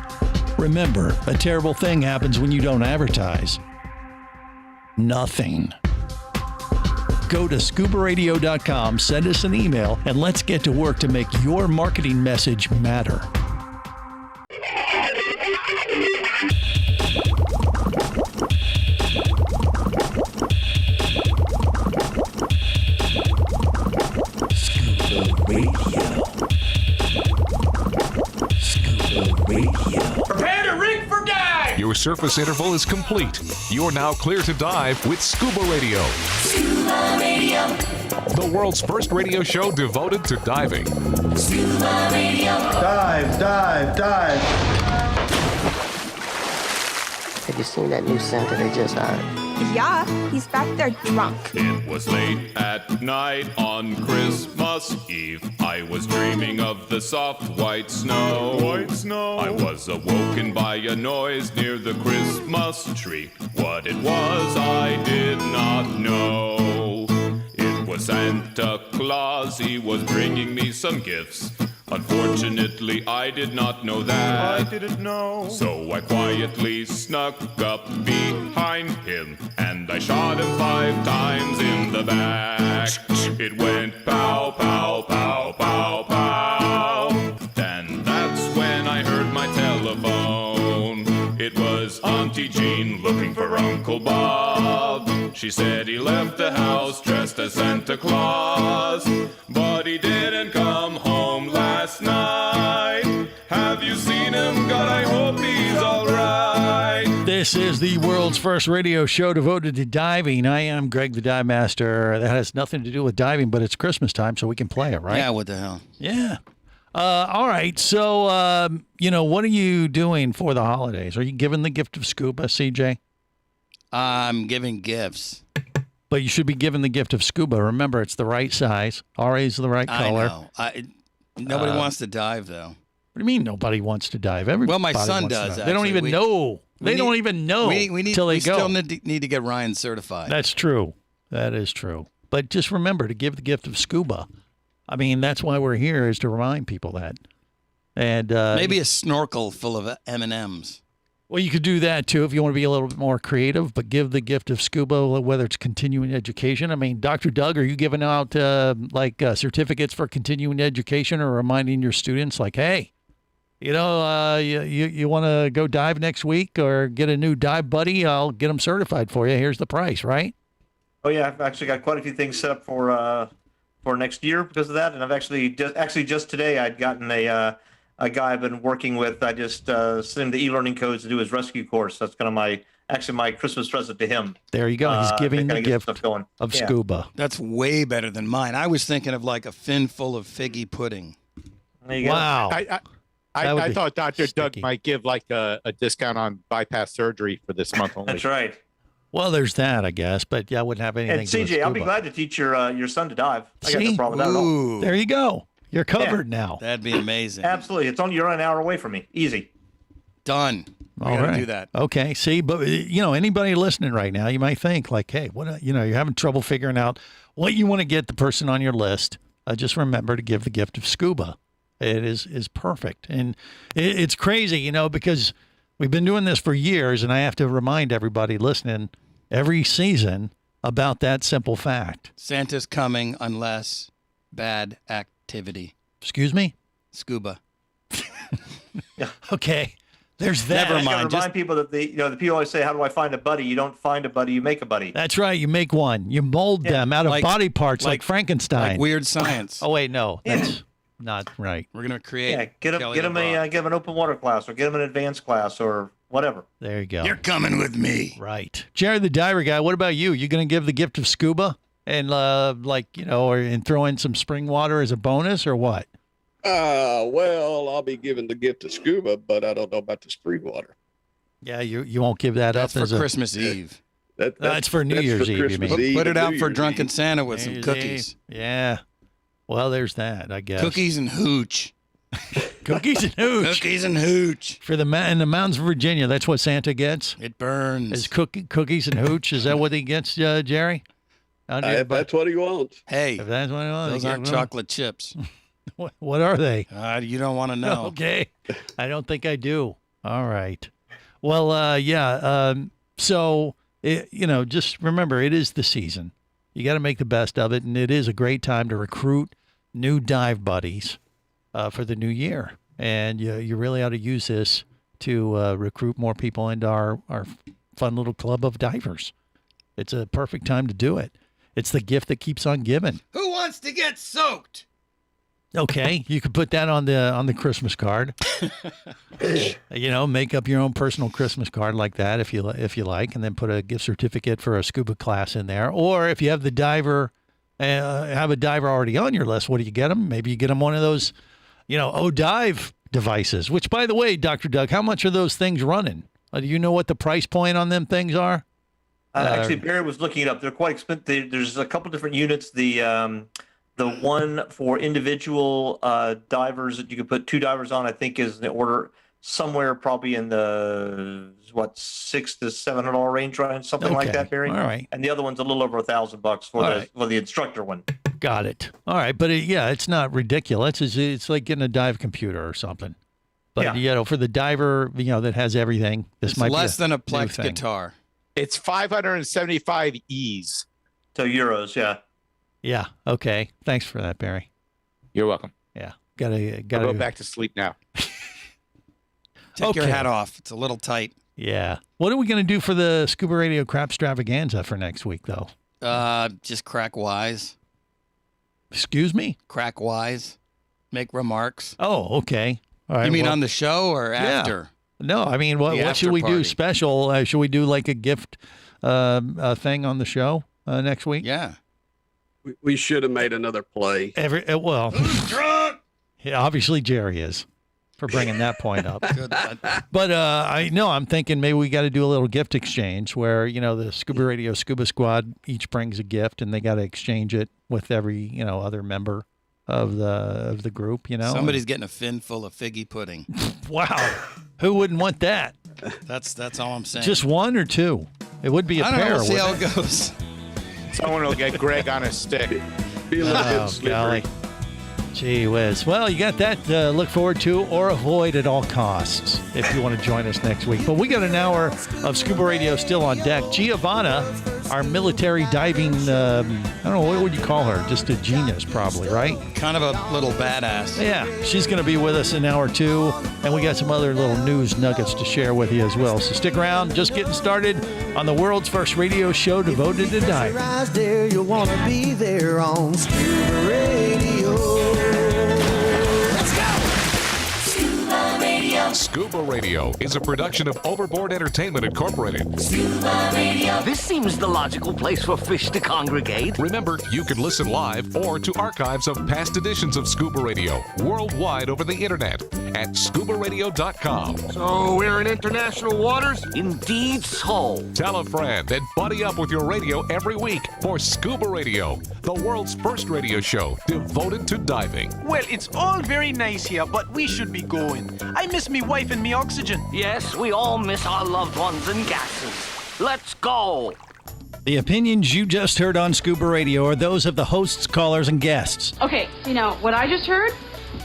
Remember, a terrible thing happens when you don't advertise. Nothing. Go to ScubaRadio.com, send us an email, and let's get to work to make your marketing message matter. surface interval is complete. You're now clear to dive with Scuba Radio. Scuba Radio. The world's first radio show devoted to diving. Scuba Radio. Dive, dive, dive. Have you seen that new Santa they just hired? Yeah, he's back there drunk. It was late at night on Christmas Eve. I was dreaming of the soft white snow. White snow. I was awoken by a noise near the Christmas tree. What it was, I did not know. It was Santa Claus. He was bringing me some gifts. Unfortunately, I did not know that. I didn't know. So I quietly snuck up behind him, and I shot him 5 times in the back. It went pow, pow, pow, pow, pow. And that's when I heard my telephone. It was Auntie Jean looking for Uncle Bob. She said he left the house dressed as Santa Claus, but he didn't come home last night. Have you seen him? God, I hope he's all right. This is the world's first radio show devoted to diving. I am Greg the Dive Master. That has nothing to do with diving, but it's Christmas time, so we can play it, right? Yeah, what the hell? Yeah. All right. So, what are you doing for the holidays? Are you giving the gift of scuba, CJ? I'm giving gifts. But you should be given the gift of scuba. Remember, it's the right size. RA is the right color. I know. Nobody wants to dive, though. What do you mean nobody wants to dive? Everybody well, my son wants does. to dive. They don't even know. They don't even know until they go. We still need to get Ryan certified. That's true. That is true. But just remember to give the gift of scuba. I mean, that's why we're here, is to remind people that. And maybe a snorkel full of M&Ms. Well, you could do that, too, if you want to be a little bit more creative, but give the gift of scuba, whether it's continuing education. I mean, Dr. Doug, are you giving out, certificates for continuing education or reminding your students, like, hey, you want to go dive next week or get a new dive buddy? I'll get them certified for you. Here's the price, right? Oh, yeah. I've actually got quite a few things set up for next year because of that. And I've actually just today I'd gotten a guy I've been working with. I just sent him the e-learning codes to do his rescue course. That's kind of my Christmas present to him. There you go. He's giving the gift of scuba. That's way better than mine. I was thinking of like a fin full of figgy pudding. There you wow. go. I thought Dr. Doug might give like a discount on bypass surgery for this month only. That's right. Well, there's that, I guess, but yeah, I wouldn't have anything And to do with CJ, I'll be scuba. glad to teach your son to dive. I got no problem with that at all. There you go. You're covered now. That'd be amazing. Absolutely. You're an hour away from me. Easy. Done. We're going to do that. Okay. See, but anybody listening right now, you might think like, hey, you're having trouble figuring out what you want to get the person on your list. Just remember to give the gift of scuba. It is perfect. And it's crazy, because we've been doing this for years, and I have to remind everybody listening every season about that simple fact. Santa's coming unless bad activity. Excuse me? Scuba. Okay. There's that. Never mind. Remind people that the people always say, "How do I find a buddy?" You don't find a buddy, you make a buddy. That's right. You make one. You mold them out of body parts like Frankenstein. Like weird science. Oh wait, no, that's not right. We're gonna create. Yeah, get them an open water class, or get them an advanced class, or whatever. There you go. You're coming with me. Right, Jared the diver guy. What about you? You gonna give the gift of scuba and and throw in some spring water as a bonus, or what? Well, I'll be giving the gift of scuba, but I don't know about the spring water. Yeah, you won't give that That's up for Christmas Eve. That's for New Year's Eve. You mean? Put it out for Drunken Santa with some cookies. Yeah. Well, there's that, I guess. Cookies and hooch. Cookies and hooch. Cookies and hooch. For in the mountains of Virginia, that's what Santa gets. It burns. Is cookies and hooch? Is that what he gets, Jerry? If that's what he wants. Hey, if that's what he wants, those aren't chocolate chips. What are they? You don't want to know. Okay. I don't think I do. All right. Well, yeah. So, just remember, it is the season. You got to make the best of it, and it is a great time to recruit new dive buddies for the new year. And you really ought to use this to recruit more people into our fun little club of divers. It's a perfect time to do it. It's the gift that keeps on giving. Who wants to get soaked? Okay, you could put that on the Christmas card. Make up your own personal Christmas card like that if you like, and then put a gift certificate for a scuba class in there. Or if you have the diver, have a diver already on your list, what do you get them? Maybe you get them one of those, dive devices. Which, by the way, Dr. Doug, how much are those things running? Do you know what the price point on them things are? Actually, Barry was looking it up. They're quite expensive. There's a couple different units. The one for individual divers that you could put 2 divers on, I think, is the order somewhere probably in the $600 to $700 range, right? Something like that, Barry. All right. And the other one's a little over $1,000 for the instructor one. Got it. All right, but it's not ridiculous. It's like getting a dive computer or something. But for the diver, that has everything, this might be less than a Plex guitar. It's 575 E's. So euros, yeah. Yeah. Okay. Thanks for that, Barry. You're welcome. Yeah. Gotta go back to sleep now. Take your hat off. It's a little tight. Yeah. What are we going to do for the Scuba Radio Crap Extravaganza for next week, though? Just crack wise. Excuse me? Crack wise. Make remarks. Oh, okay. All right. You mean on the show or after? No, I mean, what should we do special? Should we do like a gift thing on the show next week? Yeah. We should have made another play. Who's drunk? Yeah, obviously Jerry is for bringing that point up. Good. But I'm thinking maybe we got to do a little gift exchange where the Scuba Radio Scuba Squad each brings a gift and they got to exchange it with every other member of the group. Somebody's getting a fin full of figgy pudding. Wow, who wouldn't want that? That's all I'm saying. Just one or two? It would be a pair. We'll see how it goes. Someone will get Greg on a stick. Be a little bit slippery. Golly. Gee whiz. Well, you got that to look forward to or avoid at all costs if you want to join us next week. But we got an hour of Scuba Radio still on deck. Giovanna, our military diving, I don't know, what would you call her? Just a genius probably, right? Kind of a little badass. Yeah, she's going to be with us in hour 2. And we got some other little news nuggets to share with you as well. So stick around. Just getting started on the world's first radio show devoted to diving. Rise there, you'll want to be there on Scuba Radio. Scuba Radio is a production of Overboard Entertainment Incorporated. Scuba Radio. This seems the logical place for fish to congregate. Remember, you can listen live or to archives of past editions of Scuba Radio worldwide over the internet at ScubaRadio.com. So we're in international waters? Indeed so. Tell a friend and buddy up with your radio every week for Scuba Radio, the world's first radio show devoted to diving. Well, it's all very nice here, but we should be going. I miss me wife and me oxygen. Yes, we all miss our loved ones and gases. Let's go. The opinions you just heard on Scuba Radio are those of the hosts, callers, and guests. Okay, what I just heard?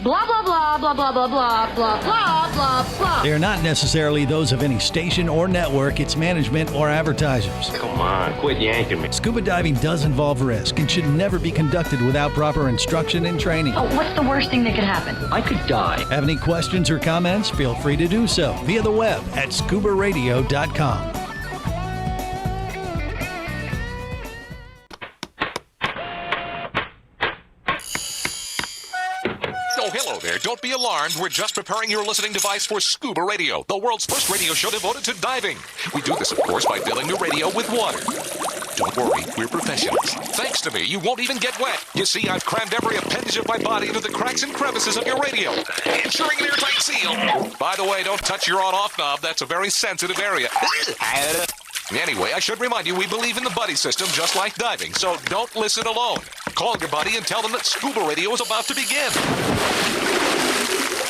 Blah, blah, blah, blah, blah, blah, blah, blah, blah, blah, blah. They are not necessarily those of any station or network, its management, or advertisers. Come on, quit yanking me. Scuba diving does involve risk and should never be conducted without proper instruction and training. Oh, what's the worst thing that could happen? I could die. Have any questions or comments? Feel free to do so via the web at ScubaRadio.com. Oh, hello there. Don't be alarmed. We're just preparing your listening device for Scuba Radio, the world's first radio show devoted to diving. We do this, of course, by filling your radio with water. Don't worry, we're professionals. Thanks to me, you won't even get wet. You see, I've crammed every appendage of my body into the cracks and crevices of your radio, ensuring an airtight seal. By the way, don't touch your on-off knob. That's a very sensitive area. Anyway, I should remind you, we believe in the buddy system just like diving, so don't listen alone. Call your buddy and tell them that Scuba Radio is about to begin.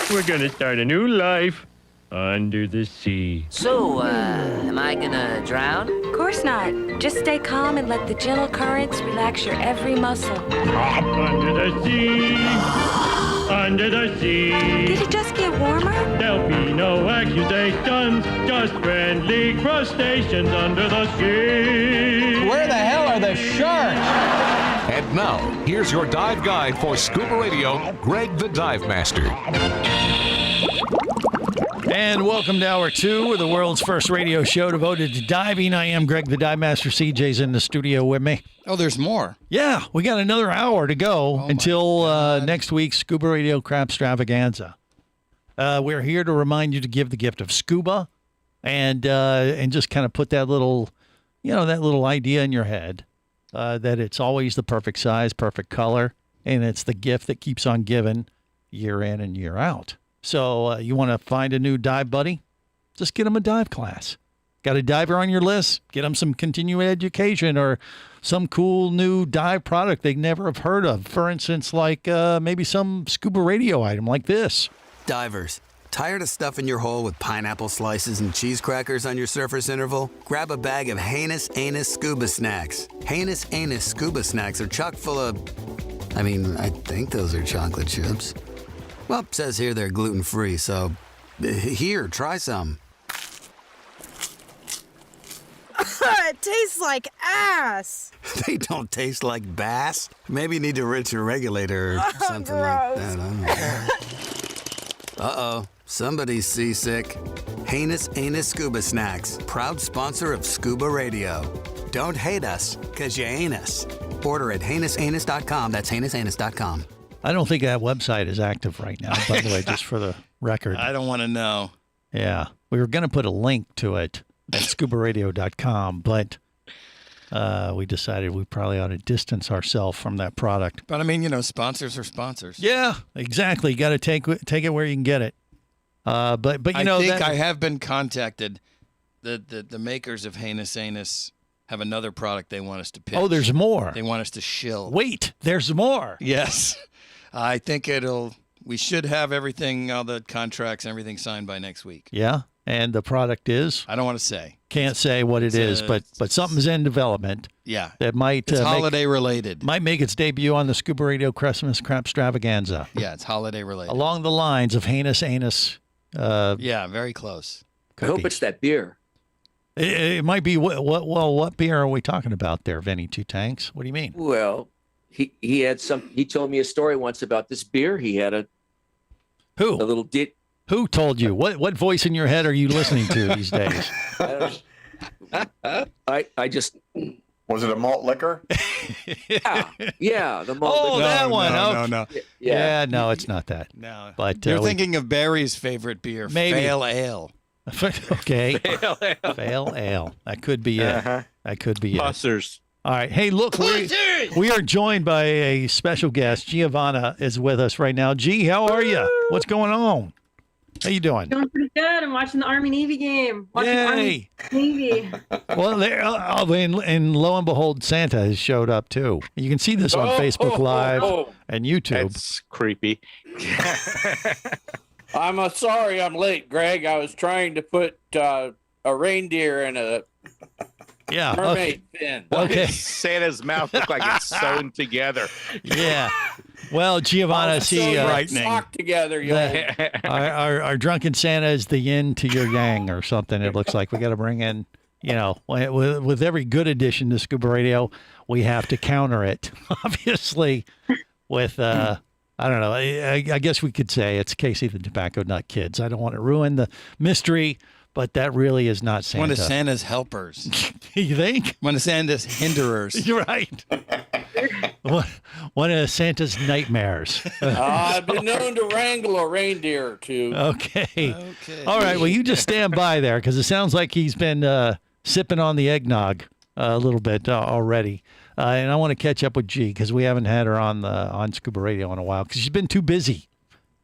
We're gonna start a new life under the sea. So, am I gonna drown? Of course not. Just stay calm and let the gentle currents relax your every muscle. Under the sea, under the sea. Did it just get warmer? There'll be no accusations, just friendly crustaceans under the sea. Where the hell are the sharks? And now, here's your dive guide for Scuba Radio, Greg the Dive Master. And welcome to Hour 2 of the world's first radio show devoted to diving. I am Greg the Dive Master. CJ's in the studio with me. Oh, there's more. Yeah, we got another hour to go until next week's Scuba Radio Crap Extravaganza. We're here to remind you to give the gift of scuba and just kind of put that little, that little idea in your head that it's always the perfect size, perfect color, and it's the gift that keeps on giving year in and year out. So you want to find a new dive buddy? Just get them a dive class. Got a diver on your list? Get them some continuing education or some cool new dive product they never have heard of. For instance, like maybe some scuba radio item like this. Divers, tired of stuffing your hole with pineapple slices and cheese crackers on your surface interval? Grab a bag of Heinous Anus Scuba Snacks. Heinous Anus Scuba Snacks are chock full of... I think those are chocolate chips. Well, it says here they're gluten-free, so here, try some. It tastes like ass. They don't taste like bass. Maybe you need to rinse your regulator or something like that. I don't know. Uh-oh, somebody's seasick. Heinous Anus Scuba Snacks, proud sponsor of Scuba Radio. Don't hate us, because you ain't us. Order at HeinouSAnus.com. That's HeinouSAnus.com. I don't think that website is active right now, by the way, just for the record. I don't want to know. Yeah. We were going to put a link to it at ScubaRadio.com, but we decided we probably ought to distance ourselves from that product. But, sponsors are sponsors. Yeah, exactly. You got to take it where you can get it. But I think I have been contacted. The makers of Heinous Anus have another product they want us to pitch. Oh, there's more. They want us to shill. Wait, there's more. Yes. I think we should have everything, all the contracts, everything signed by next week. Yeah. And the product is? I don't want to say. Can't say what it is, but something's in development. Yeah. That might... It's holiday related. Might make its debut on the Scuba Radio Christmas Crap Extravaganza. Yeah, it's holiday related. Along the lines of Heinous Anus. Yeah, very close. I hope it's that beer. It might be. What beer are we talking about there, Vinny Two Tanks? What do you mean? Well, he had some. He told me a story once about this beer. He had a little dit. Who told you? What voice in your head are you listening to these days? I just. Was it a malt liquor? Yeah, the malt liquor. Oh, that one. No. Yeah, no, it's not that. No. But you're thinking of Barry's favorite beer, maybe. Fail Ale. Okay. Fail Ale. That could be it. That could be Busters. All right. Hey, look, we are joined by a special guest. Giovanna is with us right now. G, how are you? What's going on? How you doing? Doing pretty good. I'm watching the Army-Navy game. Yay. Navy. Well, and lo and behold, Santa has showed up too. You can see this on Facebook Live and YouTube. It's creepy. I'm sorry I'm late, Greg. I was trying to put a reindeer in a mermaid fin. Okay. Santa's mouth looked like it's sewn together. Yeah. Well, Giovanna, sock together. Our drunken Santa is the yin to your yang or something. It looks like we got to bring in, with every good addition to Scuba Radio, we have to counter it, obviously, with, I don't know, I guess we could say it's Casey the Tobacco Nut Kids. I don't want to ruin the mystery, but that really is not Santa. One of Santa's helpers. You think? One of Santa's hinderers. You're right. One of Santa's nightmares. I've been known to wrangle a reindeer or two. Okay. All right. Well, you just stand by there because it sounds like he's been sipping on the eggnog a little bit already. And I want to catch up with G because we haven't had her on Scuba Radio in a while because she's been too busy,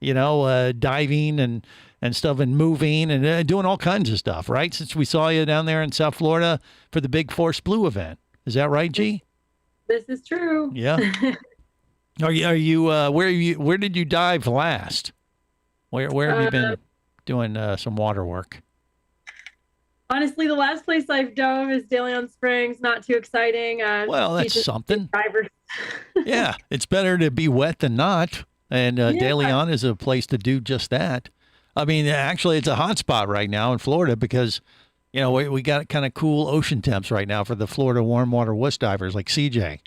diving and stuff and moving and doing all kinds of stuff, right? Since we saw you down there in South Florida for the Big Force Blue event. Is that right, G? This is true. Yeah. Are you where did you dive last? Where have you been doing some water work? Honestly, the last place I've dove is De Leon Springs. Not too exciting. Well, that's something. Divers. Yeah, it's better to be wet than not. And De Leon is a place to do just that. I mean, actually, it's a hot spot right now in Florida because, we got kind of cool ocean temps right now for the Florida warm water wuss divers like CJ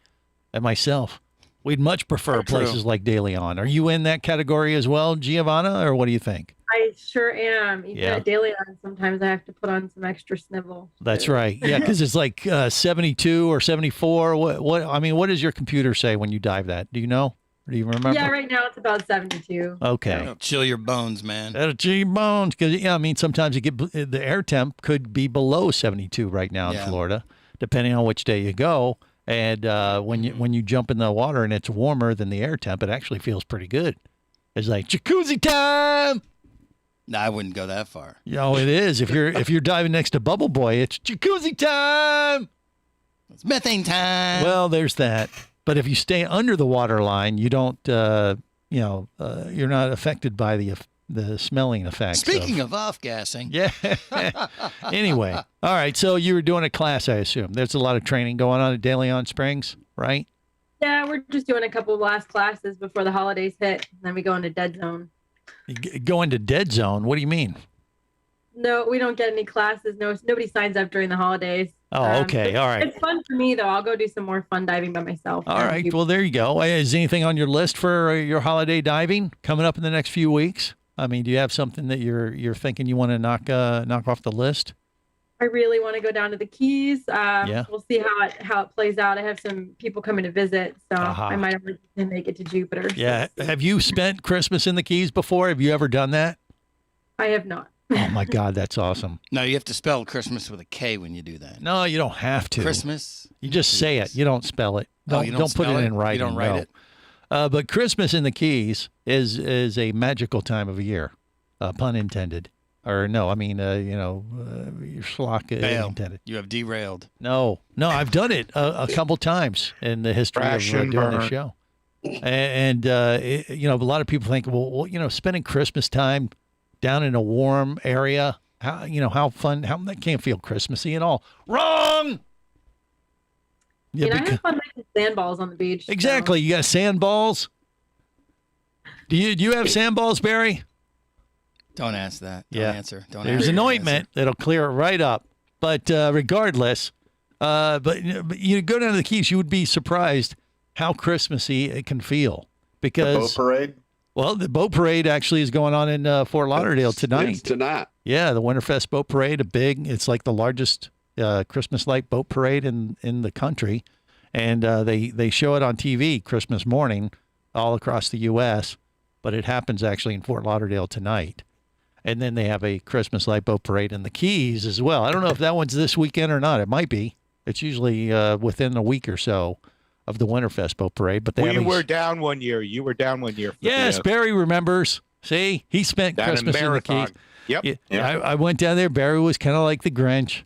and myself. We'd much prefer places like De Leon. Are you in that category as well, Giovanna, or what do you think? I sure am. Even Yeah. at De Leon, sometimes I have to put on some extra snivel. That's right. Yeah, because it's like 72 or 74. What does your computer say when you dive that? Do you know? Or do you remember? Yeah, right now it's about 72. Okay. That'll chill your bones, man. That'll chill your bones. Because, sometimes you get the air temp could be below 72 right now in Florida, depending on which day you go. And when you jump in the water and it's warmer than the air temp, it actually feels pretty good. It's like jacuzzi time. No, I wouldn't go that far. It is. If you're diving next to Bubble Boy, it's jacuzzi time. It's methane time. Well, there's that. But if you stay under the water line, you don't. You're not affected by the smelling effects. Speaking of off-gassing. Yeah. Anyway, all right. So you were doing a class, I assume. There's a lot of training going on at De Leon Springs, right? Yeah, we're just doing a couple of last classes before the holidays hit. And then we go into dead zone. Go into dead zone? What do you mean? No, we don't get any classes. No, nobody signs up during the holidays. Oh, okay. All right. It's fun for me, though. I'll go do some more fun diving by myself. All right. Well, there you go. Is anything on your list for your holiday diving coming up in the next few weeks? I mean, do you have something that you're thinking you want to knock off the list? I really want to go down to the Keys. Yeah. We'll see how it plays out. I have some people coming to visit, so I might have to make it to Jupiter. Yeah. Have you spent Christmas in the Keys before? Have you ever done that? I have not. Oh my God, that's awesome. No, you have to spell Christmas with a K when you do that. No, you don't have to. Christmas. You just say it. You don't spell it. You don't put spell it it? in writing. You don't write it? But Christmas in the Keys is a magical time of year, pun intended. Or no, I mean, your schlock intended. You have derailed. No, I've done it a couple times in the history Crash of and doing burn. the show. And a lot of people think, well, spending Christmas time down in a warm area, how fun, that can't feel Christmassy at all. Wrong! I have fun making sandballs on the beach. Exactly. You got sandballs? Do you have sandballs, Barry? Don't ask that. Don't answer. Don't There's answer. an ointment that'll clear it right up. But regardless, but you go down to the Keys, you would be surprised how Christmassy it can feel. Because The boat parade? Well, the boat parade actually is going on in Fort Lauderdale tonight. It's tonight. Yeah, the Winterfest boat parade, it's like the largest Christmas light boat parade in the country. And they show it on TV Christmas morning all across the U.S., but it happens actually in Fort Lauderdale tonight. And then they have a Christmas light boat parade in the Keys as well. I don't know if that one's this weekend or not. It might be. It's usually within a week or so of the Winterfest boat parade. But We were down one year. You were down one year. Yes, Barry remembers. See, he spent Down in Christmas in the Marathon. Keys. Yep. Yeah, I went down there. Barry was kind of like the Grinch.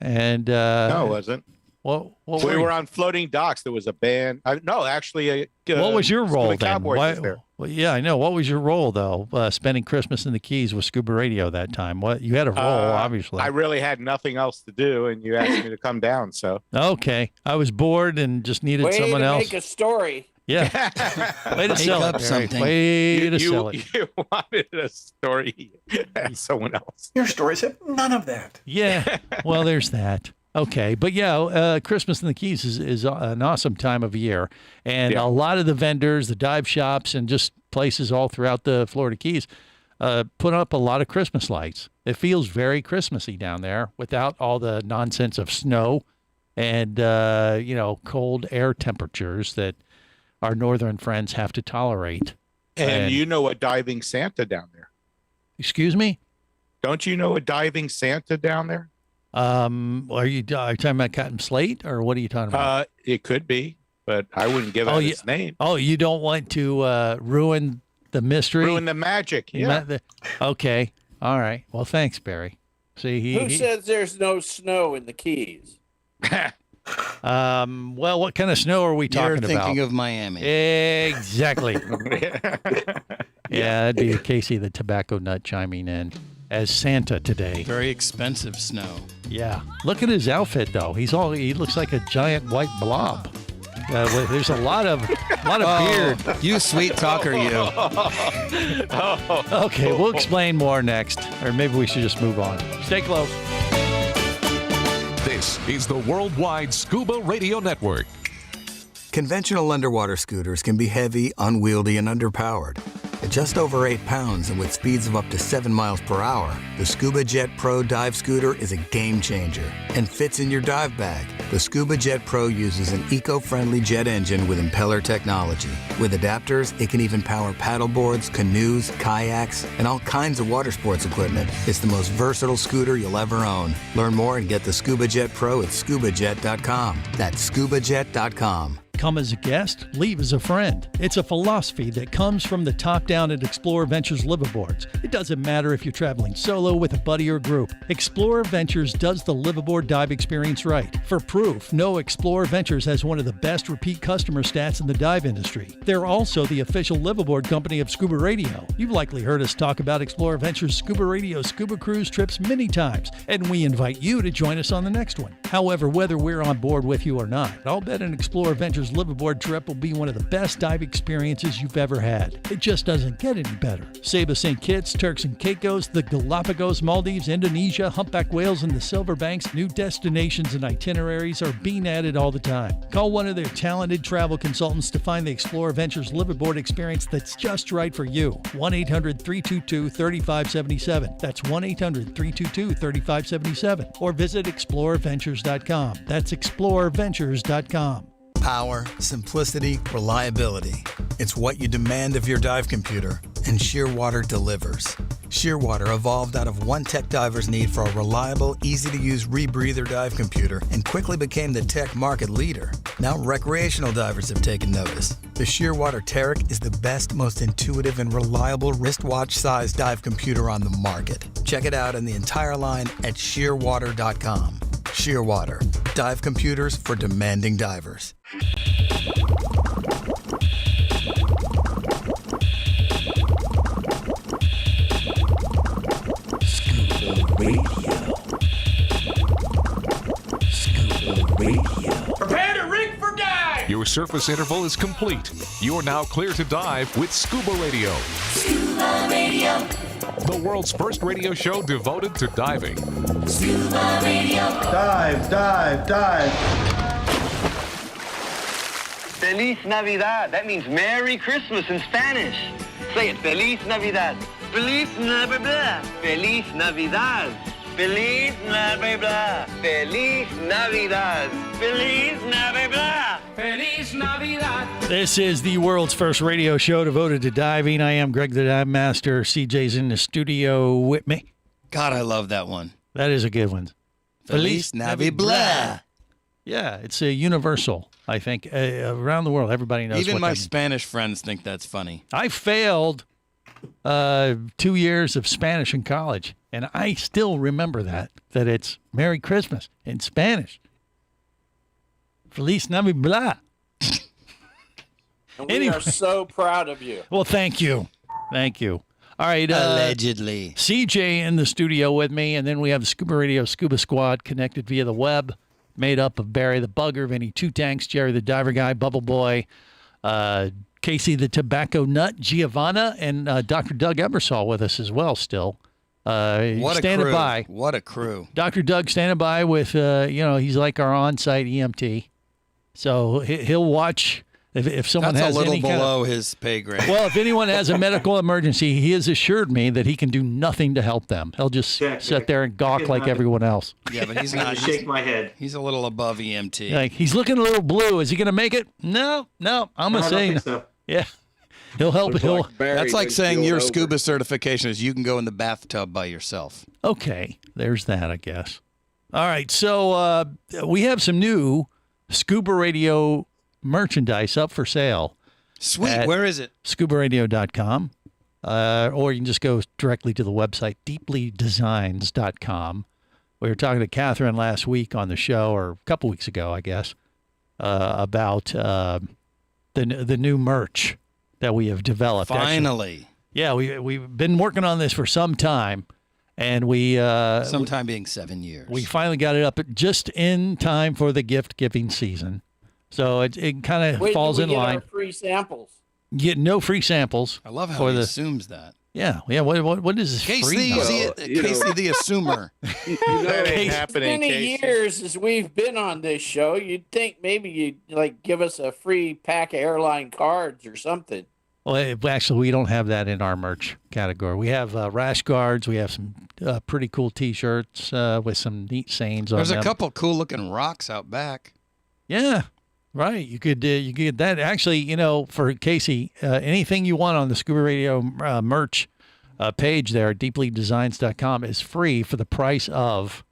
And No, it wasn't. What we were were you? on floating docks. There was a band. Actually, What was your role Scuba then? Cowboys was there. Well, yeah, I know. What was your role though? Spending Christmas in the Keys with Scuba Radio that time. What you had a role, obviously. I really had nothing else to do, and you asked me to come down. So Okay, I was bored and just needed Way someone to else. make a story. Yeah, way to Make sell up it. Barry. something. Way to sell it. You wanted a story and someone else. Your stories have none of that. Yeah, well, there's that. Okay, but yeah, Christmas in the Keys is an awesome time of year, and a lot of the vendors, the dive shops, and just places all throughout the Florida Keys put up a lot of Christmas lights. It feels very Christmassy down there without all the nonsense of snow and cold air temperatures that our northern friends have to tolerate. And you know a diving Santa down there. Excuse me? Don't you know a diving Santa down there? Are you talking about Captain Slate, or what are you talking about? It could be, but I wouldn't give out his name. Oh, you don't want to ruin the mystery? Ruin the magic. Yeah. Okay. All right. Well, thanks, Barry. See, Who says there's no snow in the Keys? Well, what kind of snow are we talking about? You're thinking of Miami. Exactly. Yeah, that'd be Casey the Tobacco Nut chiming in as Santa today. Very expensive snow. Yeah. Look at his outfit, though. He looks like a giant white blob. There's a lot of beard. You sweet talker, you. Okay, we'll explain more next, or maybe we should just move on. Stay close. This is the Worldwide Scuba Radio Network. Conventional underwater scooters can be heavy, unwieldy, and underpowered. At just over 8 pounds and with speeds of up to 7 miles per hour, the Scuba Jet Pro dive scooter is a game changer and fits in your dive bag. The Scuba Jet Pro uses an eco-friendly jet engine with impeller technology. With adapters, it can even power paddleboards, canoes, kayaks, and all kinds of water sports equipment. It's the most versatile scooter you'll ever own. Learn more and get the Scuba Jet Pro at ScubaJet.com. That's ScubaJet.com. Come as a guest, leave as a friend. It's a philosophy that comes from the top down at Explorer Ventures liveaboards. It doesn't matter if you're traveling solo, with a buddy, or group. Explorer Ventures does the liveaboard dive experience right. For proof, know Explorer Ventures has one of the best repeat customer stats in the dive industry. They're also the official liveaboard company of Scuba Radio. You've likely heard us talk about Explorer Ventures Scuba Radio scuba cruise trips many times, and we invite you to join us on the next one. However, whether we're on board with you or not, I'll bet an Explorer Ventures liveaboard trip will be one of the best dive experiences you've ever had. It just doesn't get any better. Saba St. Kitts, Turks and Caicos, the Galapagos, Maldives, Indonesia, humpback whales, and the Silver Banks, new destinations and itineraries are being added all the time. Call one of their talented travel consultants to find the Explorer Ventures liveaboard experience that's just right for you. 1-800-322-3577. That's 1-800-322-3577. Or visit explorerventures.com. That's explorerventures.com. Power, simplicity, reliability. It's what you demand of your dive computer, and Shearwater delivers. Shearwater evolved out of one tech diver's need for a reliable, easy-to-use rebreather dive computer and quickly became the tech market leader. Now recreational divers have taken notice. The Shearwater Taric is the best, most intuitive, and reliable wristwatch-sized dive computer on the market. Check it out and the entire line at shearwater.com. Shearwater, dive computers for demanding divers. Scuba Radio. Prepare to rig for dive! Your surface interval is complete. You're now clear to dive with Scuba Radio. Scuba Radio. The world's first radio show devoted to diving. Scuba Radio. Dive, dive, dive. Feliz Navidad. That means Merry Christmas in Spanish. Say it. Feliz Navidad. Feliz Navidad. Feliz Navidad. Feliz Navidad. Feliz Navidad. Feliz Navidad. Feliz Navidad. This is the world's first radio show devoted to diving. I am Greg the Dive Master. CJ's in the studio with me. God, I love that one. That is a good one. Feliz Navidad. Yeah, it's a universal, I think, around the world. Everybody knows. Even what my that means. Spanish friends think that's funny. I failed 2 years of Spanish in college, and I still remember that it's Merry Christmas in Spanish. Feliz Navidad. And we are so proud of you. Well, thank you. Thank you. All right. Allegedly. CJ in the studio with me, and then we have the Scuba Radio Scuba Squad connected via the web, made up of Barry the Bugger, Vinny Two Tanks, Jerry the Diver Guy, Bubble Boy, Casey the Tobacco Nut, Giovanna, and Dr. Doug Ebersol with us as well still. What standing a crew. by. What a crew. Dr. Doug standing by with, he's like our on-site EMT. So he'll watch if someone That's has a little any below his pay grade. Well, if anyone has a medical emergency, he has assured me that he can do nothing to help them. He'll just sit there and gawk like everyone else. Yeah, but he's not. Shake my head. He's a little above EMT. Like, he's looking a little blue. Is he going to make it? No. I'm going to say no. So. Yeah. He'll help. That's like saying your scuba certification is you can go in the bathtub by yourself. Okay, there's that, I guess. All right, so we have some new Scuba Radio merchandise up for sale. Sweet. Where is it? ScubaRadio.com. Or you can just go directly to the website, deeplydesigns.com. We were talking to Catherine last week on the show, or a couple weeks ago, I guess, about the new merch that we have developed. Finally. Actually, we've been working on this for some time, and sometime being 7 years. We finally got it up just in time for the gift-giving season. So it kind of falls in line. Our free samples. Get no free samples. I love how he assumes that. Yeah. What is this? Casey the assumer. That ain't happening. Many years as we've been on this show, you'd think maybe you'd give us a free pack of airline cards or something. Well, actually, we don't have that in our merch category. We have Rash Guards. We have some pretty cool T-shirts with some neat sayings on them. There's a couple cool-looking rocks out back. Yeah, right. You could get that. Actually, for Casey, anything you want on the Scuba Radio merch page there at deeplydesigns.com is free for the price of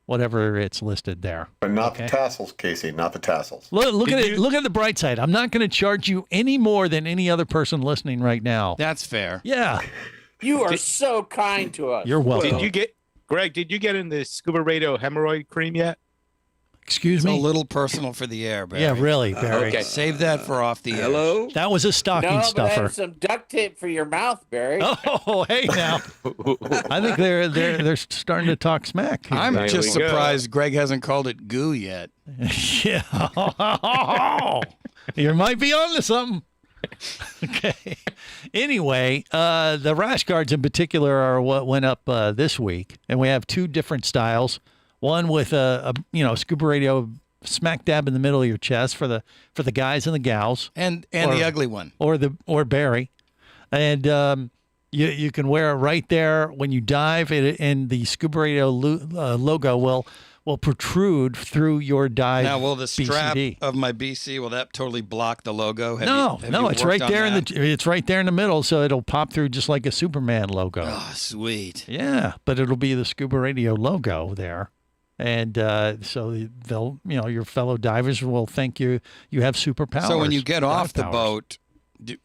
whatever it's listed there. But not the tassels, Casey, not the tassels. Look at it. Look at the bright side. I'm not going to charge you any more than any other person listening right now. That's fair. Yeah. You are so kind to us. You're welcome. Greg, did you get in the Scuba Radio hemorrhoid cream yet? Excuse me? It's a little personal for the air, Barry. Yeah, really, Barry. Okay. Save that for off the air. Hello? That was a stocking stuffer. But I have some duct tape for your mouth, Barry. Oh, hey now. I think they're starting to talk smack here. I'm just surprised Greg hasn't called it goo yet. Yeah. You might be on to something. Okay. Anyway, the Rash Guards in particular are what went up this week, and we have two different styles. One with a Scuba Radio smack dab in the middle of your chest for the guys and the gals, and the ugly one, or Barry, and you can wear it right there when you dive, and the Scuba Radio logo will protrude through your dive. Now, will the strap BCD. of my BC will that totally block the logo? No, it's right there it's right there in the middle, so it'll pop through just like a Superman logo. Oh, sweet. Yeah, but it'll be the Scuba Radio logo there. And so they'll, your fellow divers will think you have superpowers. So when you get off the boat,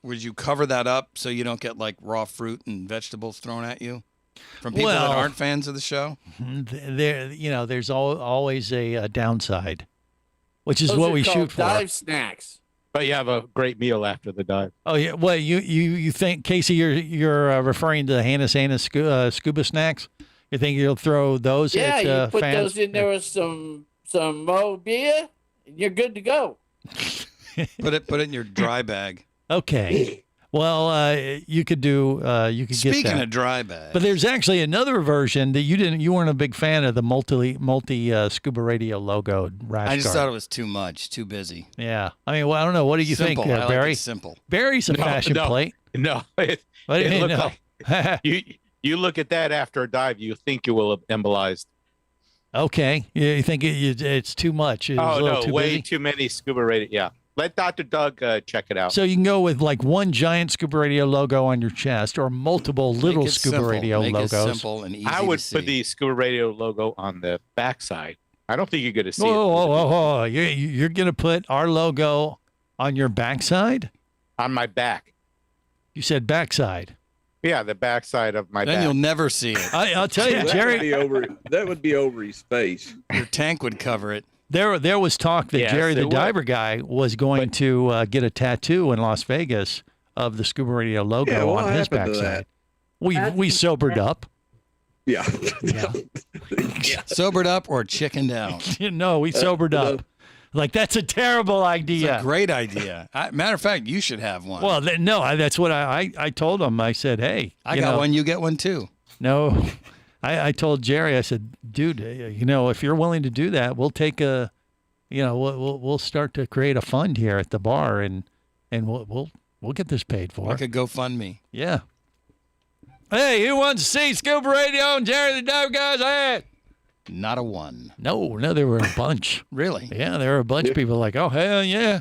would you cover that up so you don't get like raw fruit and vegetables thrown at you from people that aren't fans of the show? There's always a downside, which is Those what are we called shoot for. Dive snacks. But you have a great meal after the dive. Oh yeah, well you think, Casey, you're referring to the Hannah Santa scuba snacks? You think you'll throw those? Yeah, at, you put fans? those in there with some Mo beer, and you're good to go. Put it in your dry bag. Okay. Well, you could do. You could Speaking get that. of dry bags, but there's actually another version that you weren't a big fan of the multi Scuba Radio logo. Rash I just Guard. thought it was too much, too busy. Yeah. I mean, I don't know. What do you Simple. think, I like Barry? it simple. Barry's a fashion plate. No, What do you mean, no? like you look at that after a dive, you think you will have embolized. Okay. You think it's too much? It's a little too way busy? too many Scuba Radio. Yeah. Let Dr. Doug check it out. So you can go with like one giant Scuba Radio logo on your chest, or multiple little Scuba Radio logos. It simple and easy I would to see. put the Scuba Radio logo on the backside. I don't think you're going to see it. Whoa. You're going to put our logo on your backside? On my back. You said backside. Yeah, the backside of my back. Then you'll never see it. I'll tell you, Jerry. That would be over his face. Your tank would cover it. There was talk that Yes, Jerry the it would. diver guy was going to get a tattoo in Las Vegas of the Scuba Radio logo on his backside. We sobered up. Yeah. Sobered up or chickened out? No, we sobered up. Like, that's a terrible idea. It's a great idea. Matter of fact, you should have one. Well, that's what I told him. I said, hey. I got one. You get one too. No. I told Jerry, I said, dude, if you're willing to do that, we'll take we'll start to create a fund here at the bar, and we'll get this paid for. Like a GoFundMe. Yeah. Hey, who wants to see Scuba Radio and Jerry the Dive Guys? Hey. Not a one. No, there were a bunch. Really? Yeah, there were a bunch of people like, oh, hell yeah.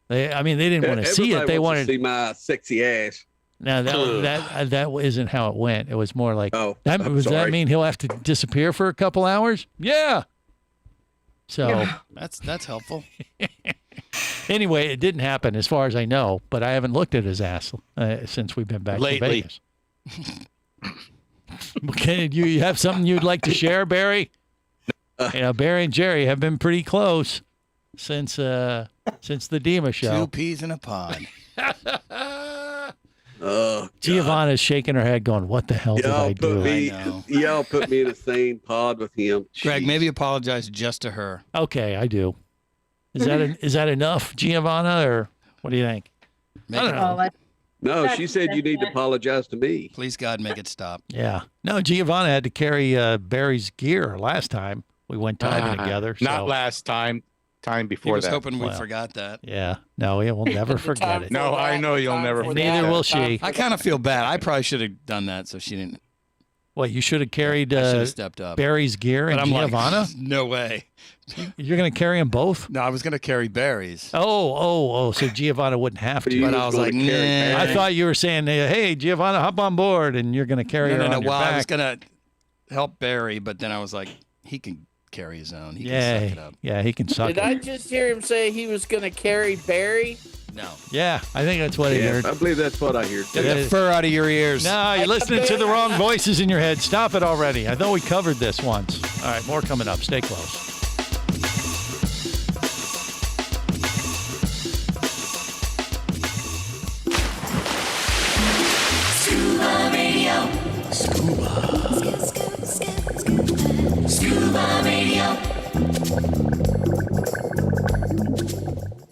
They didn't want to see it. They wanted to see my sexy ass. Now that isn't how it went. It was more like, does that mean he'll have to disappear for a couple hours? Yeah. So that's helpful. Anyway, it didn't happen as far as I know, but I haven't looked at his ass since we've been back to Vegas. Okay, you have something you'd like to share, Barry? Barry and Jerry have been pretty close since the Dima show. 2 peas in a pod. Giovanna's shaking her head going, what the hell did I do? Y'all put me in the same pod with him. Greg, Jeez. maybe apologize just to her. Okay, I do. Is that enough, Giovanna, or what do you think? I don't know. No, she said you need to apologize to me. Please, God, make it stop. Yeah. No, Giovanna had to carry Barry's gear last time we went diving together. Not last time. time He before was that. hoping we forgot that. Yeah. No, we'll never forget it. No, I know you'll never forget Neither that. will she. I kind of feel bad. I probably should have done that so she didn't. What, you should have carried I should have stepped up. Barry's gear and But I'm Giovanna? like, no way. You're going to carry them both? No, I was going to carry Barry's. Oh, so Giovanna wouldn't have to. But I was like, nah. I thought you were saying, hey, Giovanna, hop on board, and you're going to carry her on your well, back. I was going to help Barry, but then I was like, he can carry his own. He can suck it up. Yeah, he can suck Did it. I just hear him say he was going to carry Barry? No. Yeah, I think that's what he heard. I believe that's what I hear. Get the fur out of your ears. No, you're listening to the wrong voices in your head. Stop it already. I thought we covered this once. All right, more coming up. Stay close. Scuba Radio. Scuba Radio.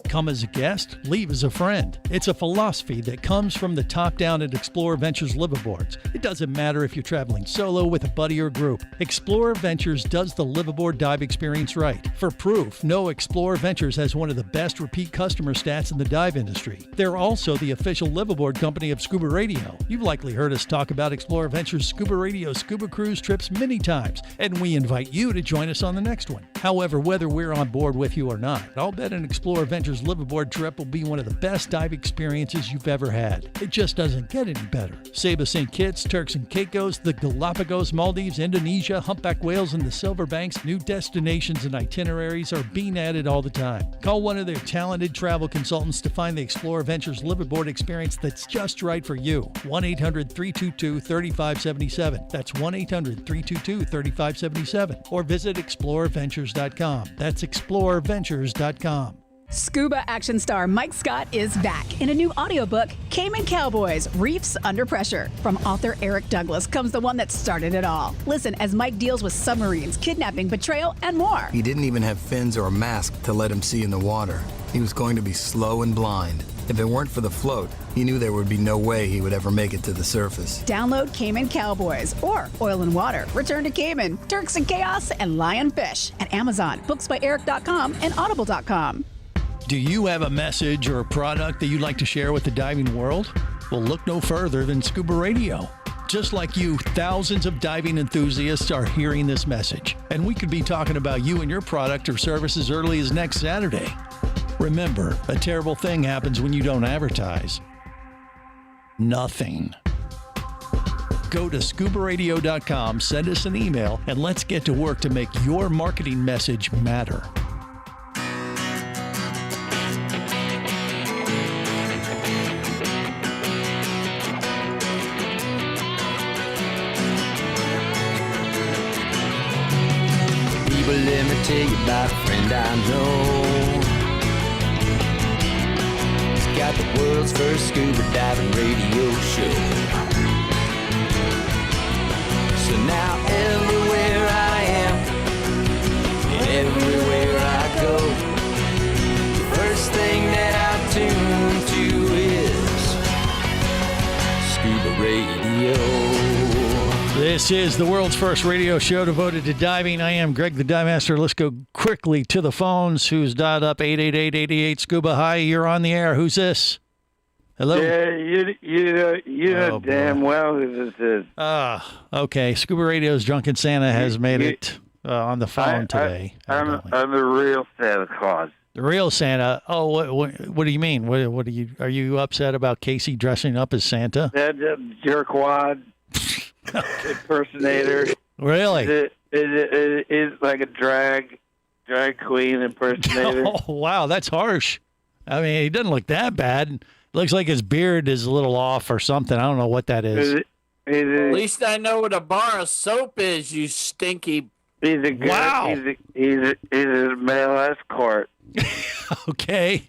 Come as a guest, leave as a friend. It's a philosophy that comes from the top down at Explorer Ventures liveaboards. It doesn't matter if you're traveling solo, with a buddy, or group. Explorer Ventures does the liveaboard dive experience right. For proof, know Explorer Ventures has one of the best repeat customer stats in the dive industry. They're also the official liveaboard company of Scuba Radio. You've likely heard us talk about Explorer Ventures Scuba Radio scuba cruise trips many times, and we invite you to join us on the next one. However, whether we're on board with you or not, I'll bet an Explorer Ventures liveaboard trip will be one of the best dive experiences you've ever had. It just doesn't get any better. Saba St. Kitts, Turks and Caicos, the Galapagos, Maldives, Indonesia, humpback whales, and the Silver Banks, new destinations and itineraries are being added all the time. Call one of their talented travel consultants to find the Explorer Ventures liveaboard experience that's just right for you. 1-800-322-3577. That's 1-800-322-3577. Or visit explorerventures.com. That's explorerventures.com. Scuba action star Mike Scott is back in a new audiobook, Cayman Cowboys, Reefs Under Pressure. From author Eric Douglas comes the one that started it all. Listen as Mike deals with submarines, kidnapping, betrayal, and more. He didn't even have fins or a mask to let him see in the water. He was going to be slow and blind. If it weren't for the float, he knew there would be no way he would ever make it to the surface. Download Cayman Cowboys or Oil and Water, Return to Cayman, Turks and Chaos, and Lionfish at Amazon, booksbyeric.com, and audible.com. Do you have a message or a product that you'd like to share with the diving world? Well, look no further than Scuba Radio. Just like you, thousands of diving enthusiasts are hearing this message, and we could be talking about you and your product or service as early as next Saturday. Remember, a terrible thing happens when you don't advertise. Nothing. Go to ScubaRadio.com, send us an email, and let's get to work to make your marketing message matter. People, let me tell you about a friend I know. He's got the world's first scuba diving radio show. So now everywhere I am, and everywhere I go, the first thing that I tune to is Scuba Radio. This is the world's first radio show devoted to diving. I am Greg the Dive Master. Let's go quickly to the phones. Who's dialed up 888-88-SCUBA? Hi, you're on the air. Who's this? Hello? Yeah, you know damn well who this is. Okay. Scuba Radio's Drunken Santa has made it on the phone today. I'm the real Santa Claus. The real Santa? Oh, what do you mean? What are you upset about Casey dressing up as Santa? That jerkwad impersonator. Really? Is like a drag queen impersonator. Oh, wow, that's harsh. I mean, he doesn't look that bad. Looks like his beard is a little off or something. I don't know what that is. At least I know what a bar of soap is, you stinky. He's a good, Wow. He's a male escort. Okay.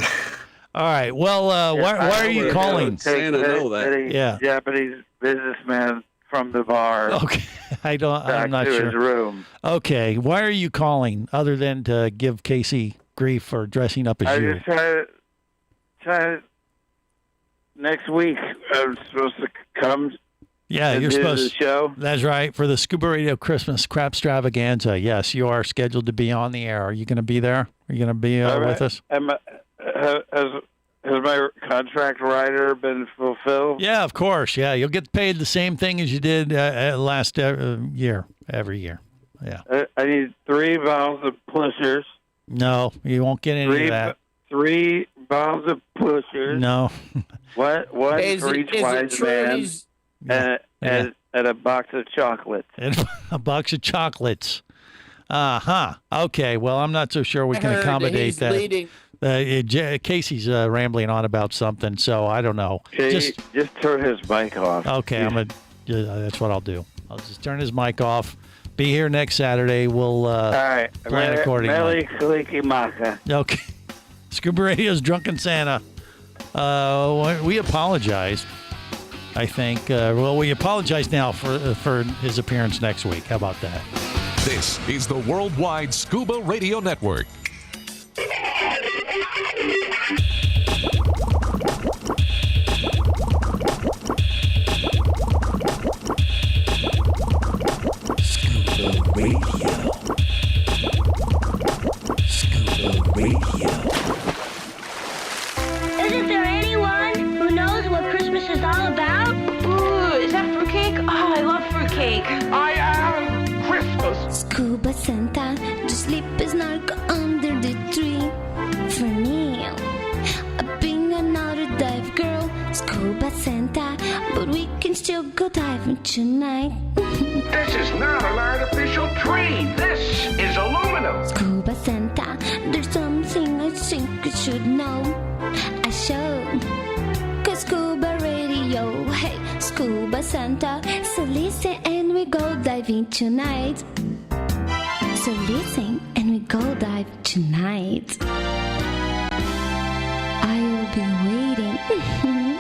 All right. Well, why are you calling? Santa know that. Yeah. Japanese businessman from the bar. Okay. I'm not to sure. his room. Okay. Why are you calling other than to give Casey grief for dressing up as I you? just try to. Next week, I'm supposed to come. Yeah, and you're do supposed the show. That's right. For the Scuba Radio Christmas Crap Extravaganza. Yes, you are scheduled to be on the air. Are you going to be there? Are you going to be with us? Has my contract rider been fulfilled? Yeah, of course. Yeah, you'll get paid the same thing as you did last year, every year. Yeah. I need 3 bottles of pushers. No, you won't get any of that. 3 bottles of pushers. No. One for each wise man, Yeah. and a box of chocolates. And a box of chocolates. Okay. Well, I'm not so sure we can accommodate that. Bleeding. Casey's rambling on about something, so I don't know. Okay, just turn his mic off. Okay, that's what I'll do. I'll just turn his mic off. Be here next Saturday. We'll all right. plan accordingly. Meli Kalikimaka. Okay. Scuba Radio's Drunken Santa. We apologized, I think. We apologize now for his appearance next week. How about that? This is the Worldwide Scuba Radio Network. Scuba Radio. Scuba Radio. Isn't there anyone who knows what Christmas is all about? Ooh, is that fruitcake? Oh, I love fruitcake. I am Christmas. Scuba Santa, to sleep is snark under the tree. For me, being another dive girl, Scuba Santa, but we can still go diving tonight. This is not an artificial tree. This is aluminum. Scuba Santa, there's something I think you should know. I show. Cause Scuba Radio, hey, Scuba Santa. So listen and we go diving tonight. So listen and we go dive tonight. I'll be waiting.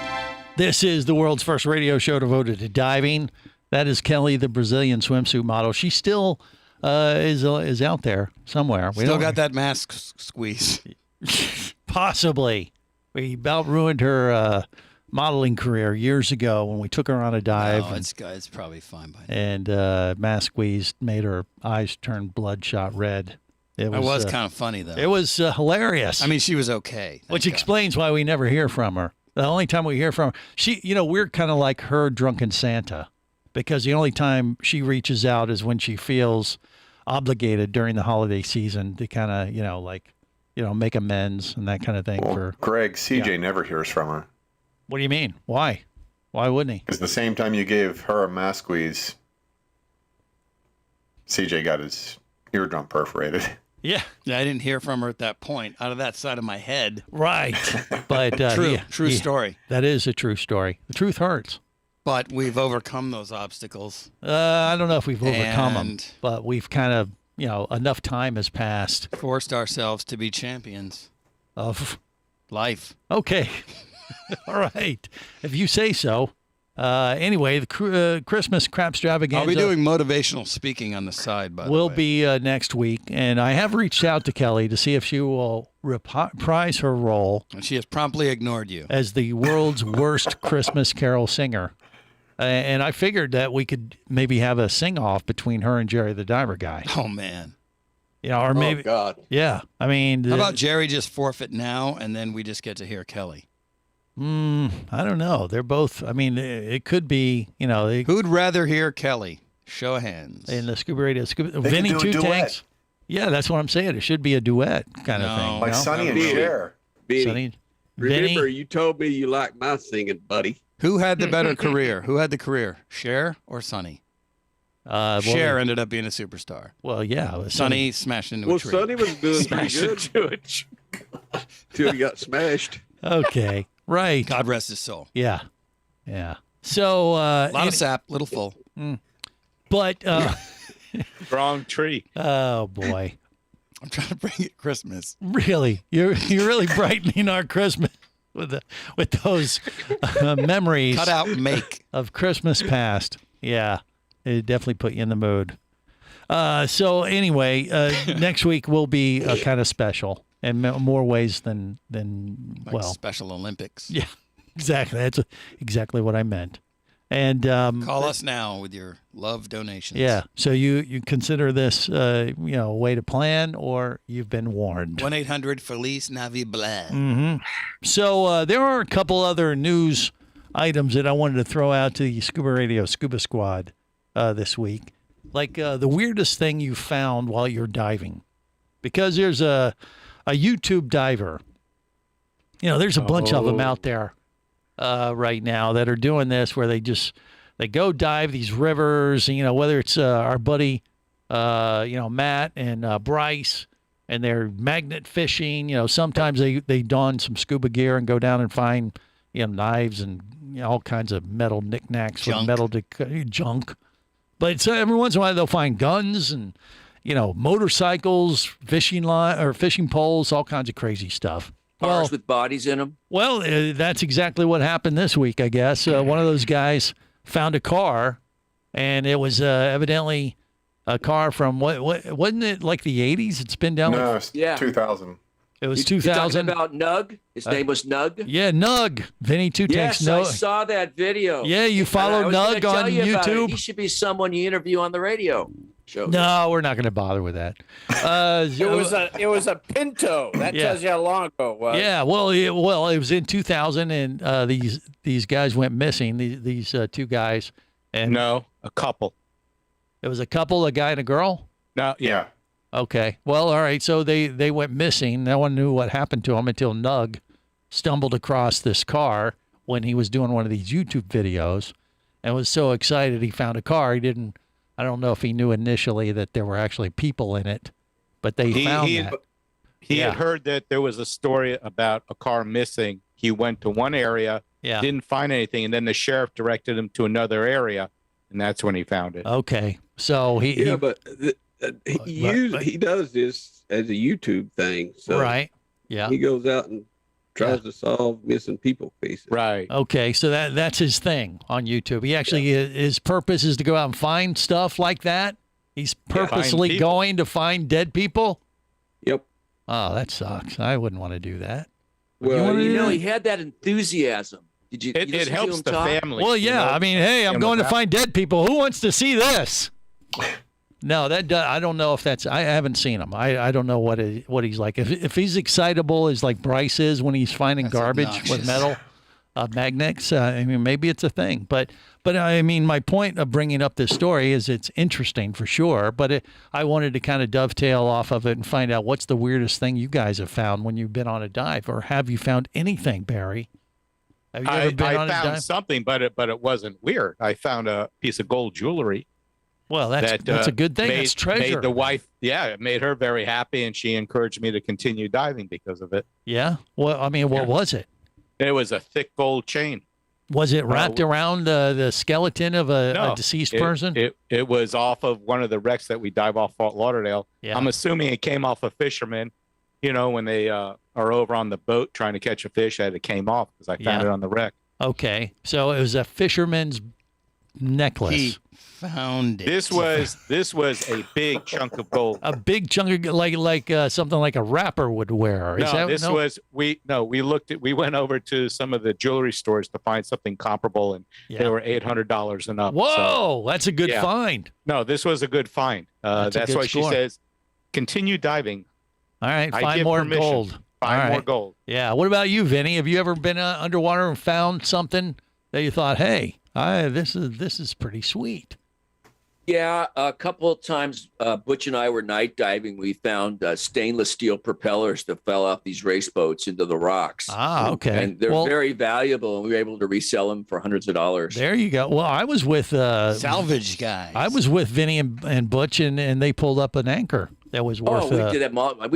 This is the world's first radio show devoted to diving. That is Kelly, the Brazilian swimsuit model. She still is out there somewhere. We Still got that mask squeeze. Possibly. We about ruined her modeling career years ago when we took her on a dive. No, it's probably fine by now. And mask squeeze made her eyes turn bloodshot red. It was kind of funny, though. It was hilarious. I mean, she was okay. Which explains why we never hear from her. The only time we hear from her, we're kind of like her drunken Santa, because the only time she reaches out is when she feels obligated during the holiday season to kind of, make amends and that kind of thing. Greg, CJ never hears from her. What do you mean? Why? Why wouldn't he? Because the same time you gave her a mask squeeze, CJ got his eardrum perforated. Yeah, I didn't hear from her at that point, out of that side of my head. Right, but true story. That is a true story. The truth hurts. But we've overcome those obstacles. I don't know if we've overcome them, but we've kind of, enough time has passed. Forced ourselves to be champions of life. Okay, all right, if you say so. Anyway, the Christmas crap extravaganza. I'll be doing motivational speaking on the side, by the way. Will be next week, and I have reached out to Kelly to see if she will reprise her role. And she has promptly ignored you. As the world's worst Christmas carol singer. And I figured that we could maybe have a sing-off between her and Jerry the Diver Guy. Oh, man. Or maybe. Oh, God. Yeah, I mean. How about Jerry just forfeit now, and then we just get to hear Kelly? I don't know. They're both. I mean, it could be. Who'd rather hear Kelly? Show of hands. In the Scuba Radio, Vinny Two Tanks. Yeah, that's what I'm saying. It should be a duet kind of thing. Like Sonny and Cher. Benny, remember, you told me you liked my singing, buddy. Who had the better career? Who had the career? Cher or Sonny? Cher ended up being a superstar. Well, yeah. Sonny smashed into a tree. Well, Sonny was doing pretty good. Till he got smashed. Okay. Right. God rest his soul. Yeah. So a lot of sap, little full. But wrong tree. Oh boy. I'm trying to bring it Christmas. Really? You're really brightening our Christmas with those memories. Cut out make of Christmas past. Yeah. It definitely put you in the mood. So anyway, next week will be kind of special. In more ways than like Special Olympics. Yeah, exactly. That's exactly what I meant. And call us now with your love donations. Yeah. So you consider this a way to plan, or you've been warned. 1-800 Feliz Navidad. Mm-hmm. So there are a couple other news items that I wanted to throw out to the Scuba Radio Scuba Squad this week, like the weirdest thing you found while you're diving, because there's a YouTube diver. There's a bunch of them out there right now that are doing this, where they go dive these rivers. Whether it's our buddy Matt and Bryce, and they're magnet fishing. Sometimes they don some scuba gear and go down and find knives and all kinds of metal knickknacks, Junk. metal junk. But every once in a while they'll find guns and motorcycles, fishing line or fishing poles, all kinds of crazy stuff. Cars with bodies in them. Well, that's exactly what happened this week, I guess. One of those guys found a car, and it was evidently a car from what wasn't it like the 80s? It's been down. No, like, it's 2000. It was You're 2000. talking about Nug? His name was Nug? Yeah, Nug. Vinny Two Tanks Yes, I saw that video. Yeah, you follow Nug on YouTube? He should be someone you interview on the radio show. No, we're not going to bother with that. It was a Pinto. That tells you how long ago it was. Yeah, well, it was in 2000, and these guys went missing. These two guys, and No, a couple. it was a couple, a guy and a girl. No, yeah. Okay, well, all right. So they went missing. No one knew what happened to them until Nug stumbled across this car when he was doing one of these YouTube videos, and was so excited he found a car. I don't know if he knew initially that there were actually people in it, but they found that. He had heard that there was a story about a car missing. He went to one area, didn't find anything, and then the sheriff directed him to another area, and that's when he found it. Okay, so he does this as a YouTube thing. So right. Yeah. He goes out and tries to solve missing people cases. Right. Okay, so that's his thing on YouTube. He actually his purpose is to go out and find stuff like that. He's purposely going to find dead people. Yep. Oh, that sucks. I wouldn't want to do that. Well, he had that enthusiasm. Did you? It helps the family. Well, yeah. I mean, hey, I'm going to find dead people. Who wants to see this? No, I don't know if that's. I haven't seen him. I don't know what he's like. If he's excitable as like Bryce is when he's finding garbage with metal magnets, I mean, maybe it's a thing. But I mean, my point of bringing up this story is it's interesting for sure. But I wanted to kind of dovetail off of it and find out what's the weirdest thing you guys have found when you've been on a dive, or have you found anything, Barry? Have you ever been on a dive? I found something, but it wasn't weird. I found a piece of gold jewelry. Well, that's a good thing. That's treasure. Made the wife, it made her very happy, and she encouraged me to continue diving because of it. Yeah. Well, I mean, what was it? It was a thick gold chain. Was it wrapped around the skeleton of a deceased person? It was off of one of the wrecks that we dive off Fort Lauderdale. Yeah. I'm assuming it came off a fisherman. When they are over on the boat trying to catch a fish, it came off because I found it on the wreck. Okay, so it was a fisherman's necklace. He found it. This was a big chunk of gold. A big chunk of like something like a rapper would wear. We went over to some of the jewelry stores to find something comparable, and they were $800 and up. Whoa, that's a good find. No, this was a good find. That's why she says, continue diving. All right, find more gold. Find more gold. Yeah. What about you, Vinny? Have you ever been underwater and found something that you thought, hey, this is pretty sweet? Yeah, a couple of times Butch and I were night diving. We found stainless steel propellers that fell off these race boats into the rocks. Ah, okay. And they're very valuable, and we were able to resell them for hundreds of dollars. There you go. Well, I was with salvage guys. I was with Vinny and Butch, and they pulled up an anchor that was worth. We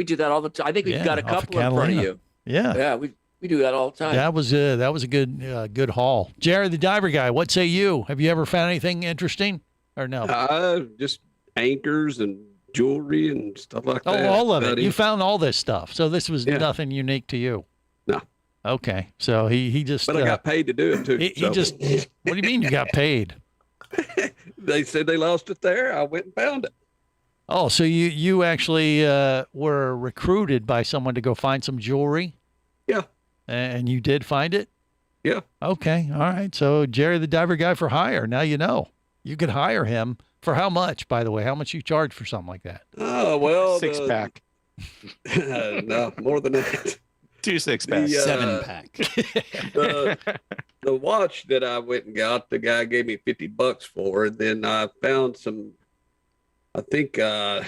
did that all the time. I think we've got a couple in front of you. Yeah. Yeah, we do that all the time. That was a good haul. Jared, the diver guy. What say you? Have you ever found anything interesting? Or no? Just anchors and jewelry and stuff like that. Oh, all of it. You found all this stuff. So this was nothing unique to you. No. Okay. So he just. But I got paid to do it too. He just. What do you mean you got paid? They said they lost it there. I went and found it. Oh, so you actually were recruited by someone to go find some jewelry? Yeah. And you did find it? Yeah. Okay. All right. So Jerry the Diver Guy for hire. Now you know. You could hire him for how much, by the way? How much you charge for something like that? Oh, well. 6-pack. No, more than that. 2 6-packs. 7-pack. The watch that I went and got, the guy gave me $50 for, and then I found some, I think the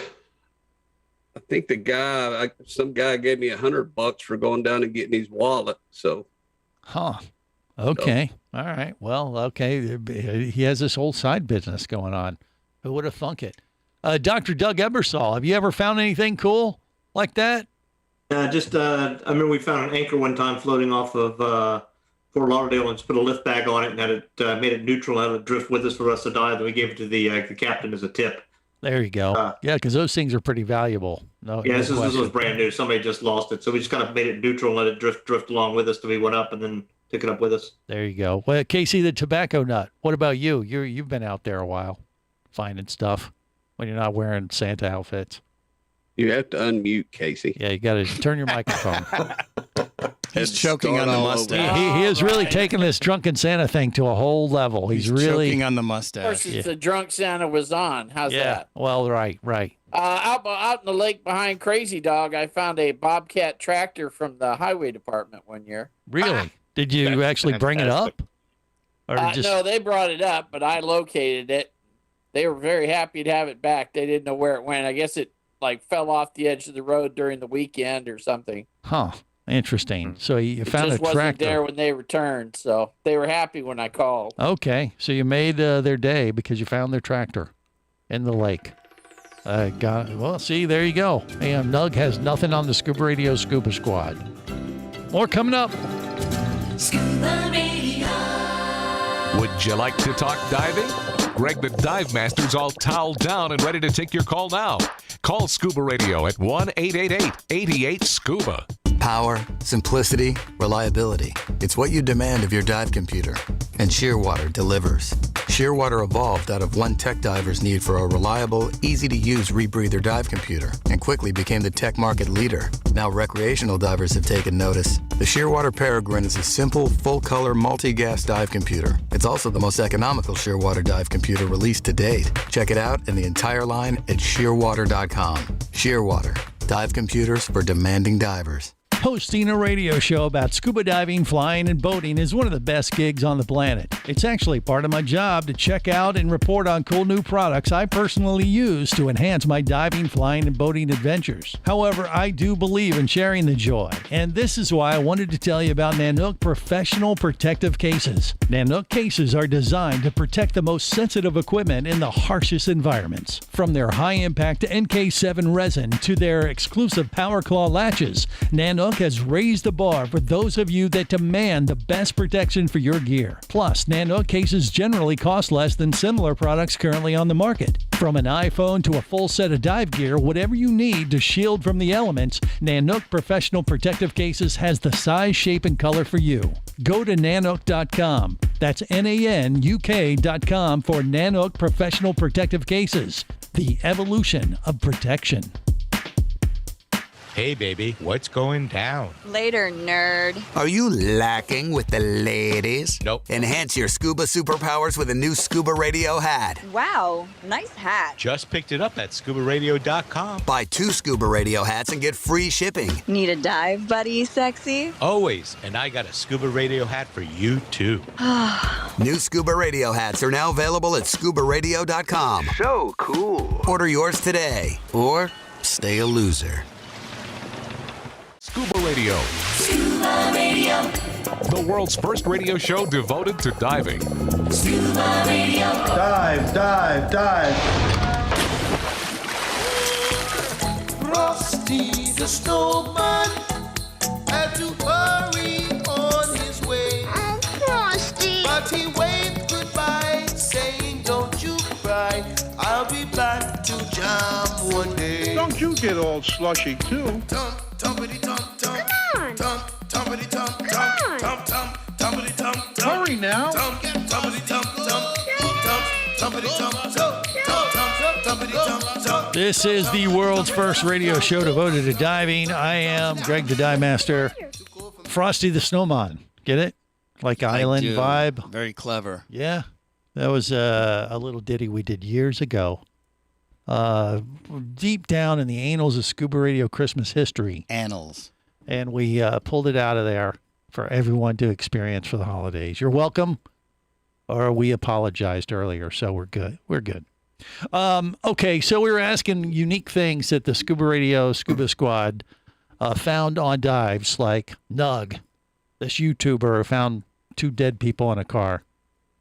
guy, some guy gave me $100 for going down and getting his wallet. So. Huh. Okay. All right. Well, okay. He has this whole side business going on. Who would have thunk it? Dr. Doug Ebersol, have you ever found anything cool like that? I remember we found an anchor one time floating off of Fort Lauderdale and just put a lift bag on it and had it made it neutral and had it drift with us for the rest of the dive. Then we gave it to the captain as a tip. There you go. Yeah, because those things are pretty valuable. This was brand new. Somebody just lost it, so we just kind of made it neutral and let it drift along with us till we went up and then took it up with us. There you go. Well, Casey, the tobacco nut. What about you? You've been out there a while, finding stuff when you're not wearing Santa outfits. You have to unmute, Casey. Yeah, you got to turn your microphone. He's choking on the mustache. He is really taking this drunken Santa thing to a whole level. He's really choking on the mustache. Of course, it's the drunk Santa was on. How's that? Well, right. Out in the lake behind Crazy Dog, I found a Bobcat tractor from the highway department one year. Really? Did you actually bring it up? Or No, they brought it up, but I located it. They were very happy to have it back. They didn't know where it went. I guess it fell off the edge of the road during the weekend or something. Huh. Interesting. So you found a tractor. It just wasn't there when they returned, so they were happy when I called. Okay. So you made their day because you found their tractor in the lake. Well, see, there you go. And Nug has nothing on the Scuba Radio Scuba Squad. More coming up. Scuba Radio. Would you like to talk diving? Greg the Dive Master's all toweled down and ready to take your call now. Call Scuba Radio at 1-888-88-SCUBA. Power, simplicity, reliability. It's what you demand of your dive computer. And Shearwater delivers. Shearwater evolved out of one tech diver's need for a reliable, easy-to-use rebreather dive computer and quickly became the tech market leader. Now recreational divers have taken notice. The Shearwater Peregrine is a simple, full-color, multi-gas dive computer. It's also the most economical Shearwater dive computer released to date. Check it out and the entire line at shearwater.com. Shearwater, dive computers for demanding divers. Hosting a radio show about scuba diving, flying, and boating is one of the best gigs on the planet. It's actually part of my job to check out and report on cool new products I personally use to enhance my diving, flying, and boating adventures. However, I do believe in sharing the joy, and this is why I wanted to tell you about Nanook Professional Protective Cases. Nanook cases are designed to protect the most sensitive equipment in the harshest environments. From their high-impact NK7 resin to their exclusive Power Claw latches, Nanook has raised the bar for those of you that demand the best protection for your gear. Plus, Nanook cases generally cost less than similar products currently on the market. From an iPhone to a full set of dive gear, whatever you need to shield from the elements, Nanook Professional Protective Cases has the size, shape, and color for you. Go to nanook.com. That's NANUK.com for Nanook Professional Protective Cases. The evolution of protection. Hey, baby, what's going down? Later, nerd. Are you lacking with the ladies? Nope. Enhance your scuba superpowers with a new Scuba Radio hat. Wow, nice hat. Just picked it up at ScubaRadio.com. Buy 2 Scuba Radio hats and get free shipping. Need a dive buddy, sexy? Always. And I got a Scuba Radio hat for you, too. New Scuba Radio hats are now available at ScubaRadio.com. So cool. Order yours today, or stay a loser. Scuba Radio. Scuba Radio. The world's first radio show devoted to diving. Scuba Radio. Dive, dive, dive. Frosty the snowman had to hurry on his way. Oh, Frosty. But he waved goodbye, saying, "Don't you cry. I'll be back to jam one day." Don't you get all slushy, too. Hurry now. This is the world's first radio show devoted to diving. I am Greg the Dive Master. Frosty the Snowman. Get it? like island do. vibe. Very clever. Yeah, that was a little ditty we did years ago. Deep down in the annals of Scuba Radio Christmas history. Annals. And we pulled it out of there for everyone to experience for the holidays. You're welcome. Or we apologized earlier, so we're good. We're good. Okay, so we were asking unique things that the Scuba Radio Scuba Squad found on dives, like Nug, this YouTuber found 2 dead people in a car.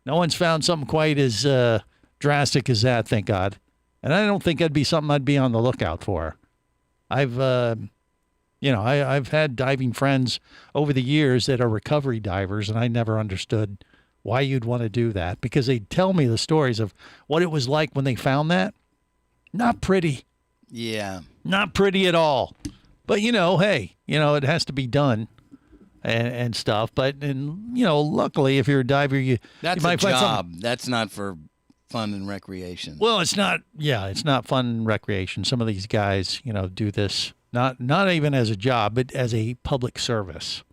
No one's found something quite as drastic as that, thank God. And I don't think that'd be something I'd be on the lookout for. I've had diving friends over the years that are recovery divers, and I never understood why you'd want to do that, because they'd tell me the stories of what it was like when they found that. Not pretty. Yeah. Not pretty at all. But, hey, it has to be done and stuff. But, luckily, if you're a diver, That's you might a find job. something. That's not for fun and recreation. Well, it's not fun and recreation. Some of these guys, do this not even as a job, but as a public service.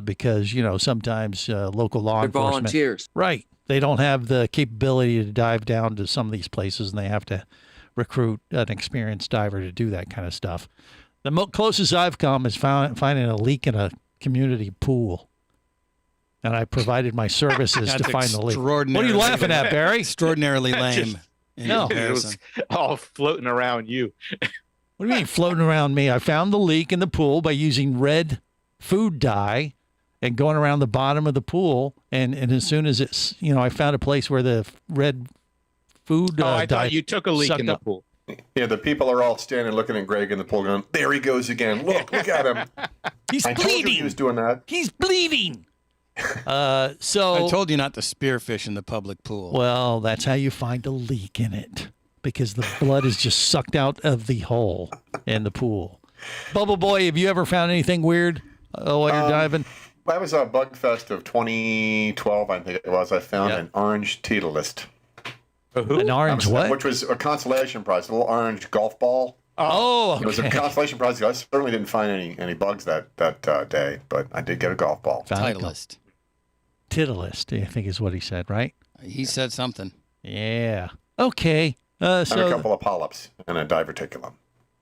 Because, sometimes local law They're enforcement. volunteers. Right. They don't have the capability to dive down to some of these places, and they have to recruit an experienced diver to do that kind of stuff. The closest I've come is finding a leak in a community pool. And I provided my services to find the leak. What are you laughing at, Barry? Extraordinarily lame. No. It was all floating around you. What do you mean floating around me? I found the leak in the pool by using red food dye and going around the bottom of the pool. And as soon as it's, I found a place where the red food I dye thought you took a leak in the up. pool. Yeah, the people are all standing looking at Greg in the pool going, there he goes again. Look at him. He's I told you bleeding. he was doing that. He's bleeding. I told you not to spearfish in the public pool. Well, that's how you find a leak in it, because the blood is just sucked out of the hole in the pool. Bubble Boy, have you ever found anything weird while you're diving? That was a Bug Fest of 2012, I think it was. I found an orange Titleist. An orange what? Which was a consolation prize, a little orange golf ball. Oh, okay. It was a consolation prize. I certainly didn't find any bugs that day, but I did get a golf ball. Titleist. Titleist, I think is what he said, right? He said something. Yeah. Okay. And a couple of polyps and a diverticulum.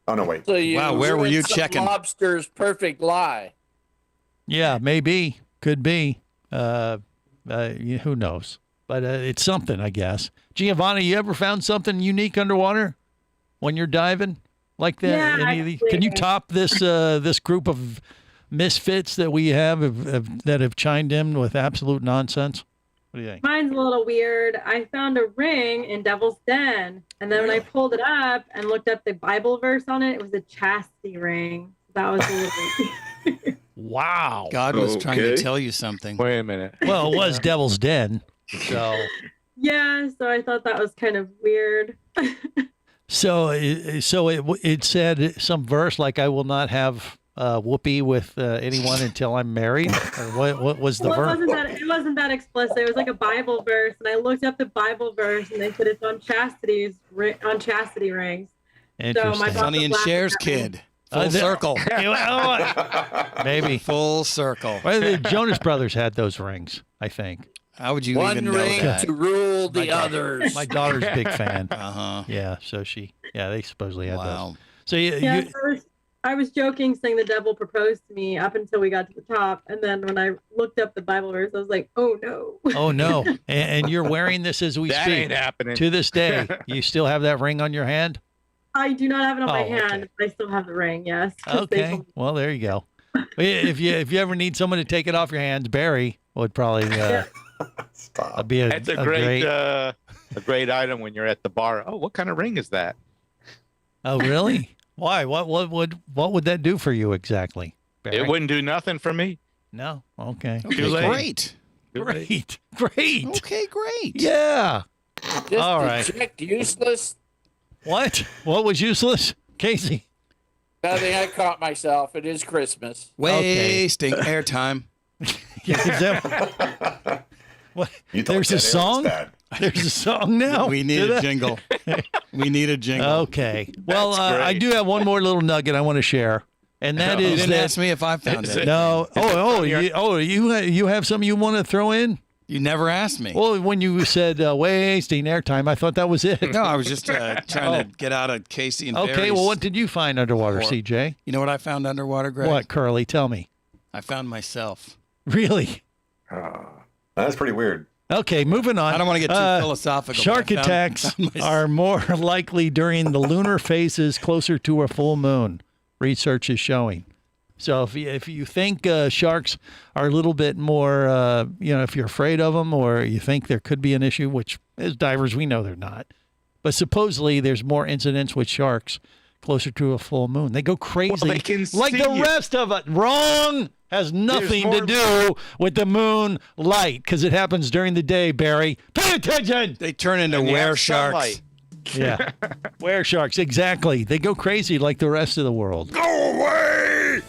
Oh, no, wait. So Wow, where were you checking? Lobster's perfect lie. Yeah, maybe. Could be. Who knows? But it's something, I guess. Giovanna, you ever found something unique underwater when you're diving like that? Yeah, Can you top this this group of misfits that we have that have chimed in with absolute nonsense? What do you think? Mine's a little weird. I found a ring in Devil's Den, and then when I pulled it up and looked up the Bible verse on it, it was a chastity ring. That was a little Wow. God was trying to tell you something. Wait a minute. Well, it was Devil's Den. So Yeah, so I thought that was kind of weird. So it said some verse like, I will not have whoopee with anyone until I'm married? Or what was the verse? It wasn't that explicit. It was like a Bible verse, and I looked up the Bible verse, and they said it's on chastity rings. So my boss Sonny was and laughing Cher's at me. kid. Full circle. Maybe. Full circle. Well, the Jonas Brothers had those rings, I think. How would you One even know ring that? to rule the others. My daughter's a big fan. Uh-huh. Yeah, so they supposedly had Wow. those. So Yeah, I was joking, saying the devil proposed to me up until we got to the top, and then when I looked up the Bible verse, I was like, "Oh no!" Oh no! And you're wearing this as we That speak. ain't happening. To this day, you still have that ring on your hand? I do not have it on my Oh, hand, but I still have the ring. Yes. 'cause they Okay. told me- Well, there you go. If you ever need someone to take it off your hands, Barry would probably be That's a great item when you're at the bar. Oh, what kind of ring is that? Oh, really? Why? What would that do for you exactly, Barry? It wouldn't do nothing for me. No. Okay. Too late. Great. Great. Okay, great. Yeah. Just All right. checked useless. What? What was useless, Casey? Nothing. I caught myself. It is Christmas. Wasting airtime. What? You thought There's a that song. Dad. There's a song now. We need a jingle. We need a jingle. Okay. Well, That's great. I do have one more little nugget I want to share And that You is didn't that. ask me if I found it. No. You have some you want to throw in? You never asked me. Well, when you said wasting airtime, I thought that was it. No, I was just trying to get out of Casey and Okay, Barry's. well, what did you find underwater, CJ? You know what I found underwater, Greg? What, Curly? Tell me. I found myself. Really? That's pretty weird. Okay, moving on. I don't want to get too philosophical. Shark but I attacks found myself. are more likely during the lunar phases closer to a full moon, research is showing. So if you think sharks are a little bit more, if you're afraid of them or you think there could be an issue, which as divers we know they're not, but supposedly there's more incidents with sharks closer to a full moon. They go crazy Well, they can like see the you. rest of it. Wrong. Has nothing to do with the moon light because it happens during the day, Barry. Pay attention. They turn into were sharks. Yeah. Were sharks. Exactly. They go crazy like the rest of the world. Go away!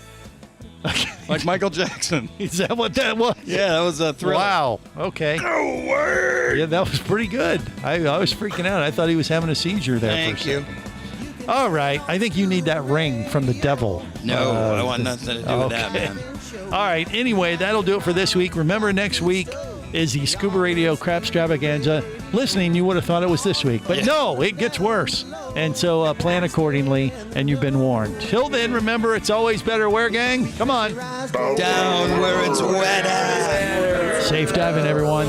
Like Michael Jackson. Is that what that was? Yeah, that was a Thriller. Wow. Okay. Go away! Yeah, that was pretty good. I was freaking out. I thought he was having a seizure there. Thank for a you. second. All right. I think you need that ring from the devil. No, I want nothing to do with that, man. All right. Anyway, that'll do it for this week. Remember, next week is the Scuba Radio Crap Extravaganza. Listening, you would have thought it was this week. But no, it gets worse. And so plan accordingly, and you've been warned. Till then, remember, it's always better where, gang? Come on. Down where it's wetter. Safe diving, everyone.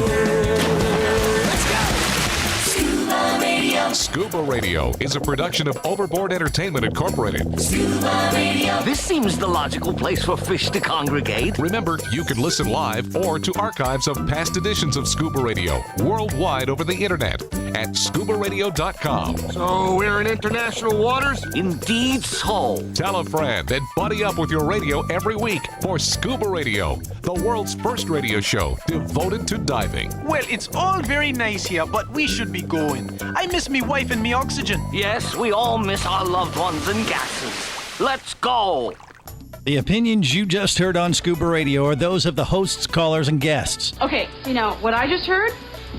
Scuba Radio is a production of Overboard Entertainment Incorporated. This seems the logical place for fish to congregate. Remember, you can listen live or to archives of past editions of Scuba Radio worldwide over the internet at ScubaRadio.com. So we're in international waters? Indeed so. Tell a friend and buddy up with your radio every week for Scuba Radio, the world's first radio show devoted to diving. Well, it's all very nice here, but we should be going. I miss me wife and me oxygen. Yes, we all miss our loved ones and gases. Let's go. The opinions you just heard on Scuba Radio are those of the hosts, callers, and guests. Okay, what I just heard?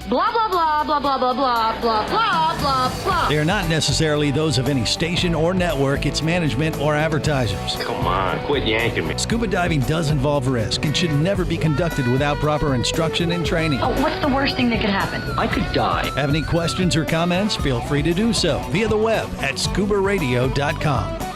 Blah, blah, blah, blah, blah, blah, blah, blah, blah, blah, blah. They are not necessarily those of any station or network, its management, or advertisers. Come on, quit yanking me. Scuba diving does involve risk and should never be conducted without proper instruction and training. Oh, what's the worst thing that could happen? I could die. Have any questions or comments? Feel free to do so via the web at ScubaRadio.com.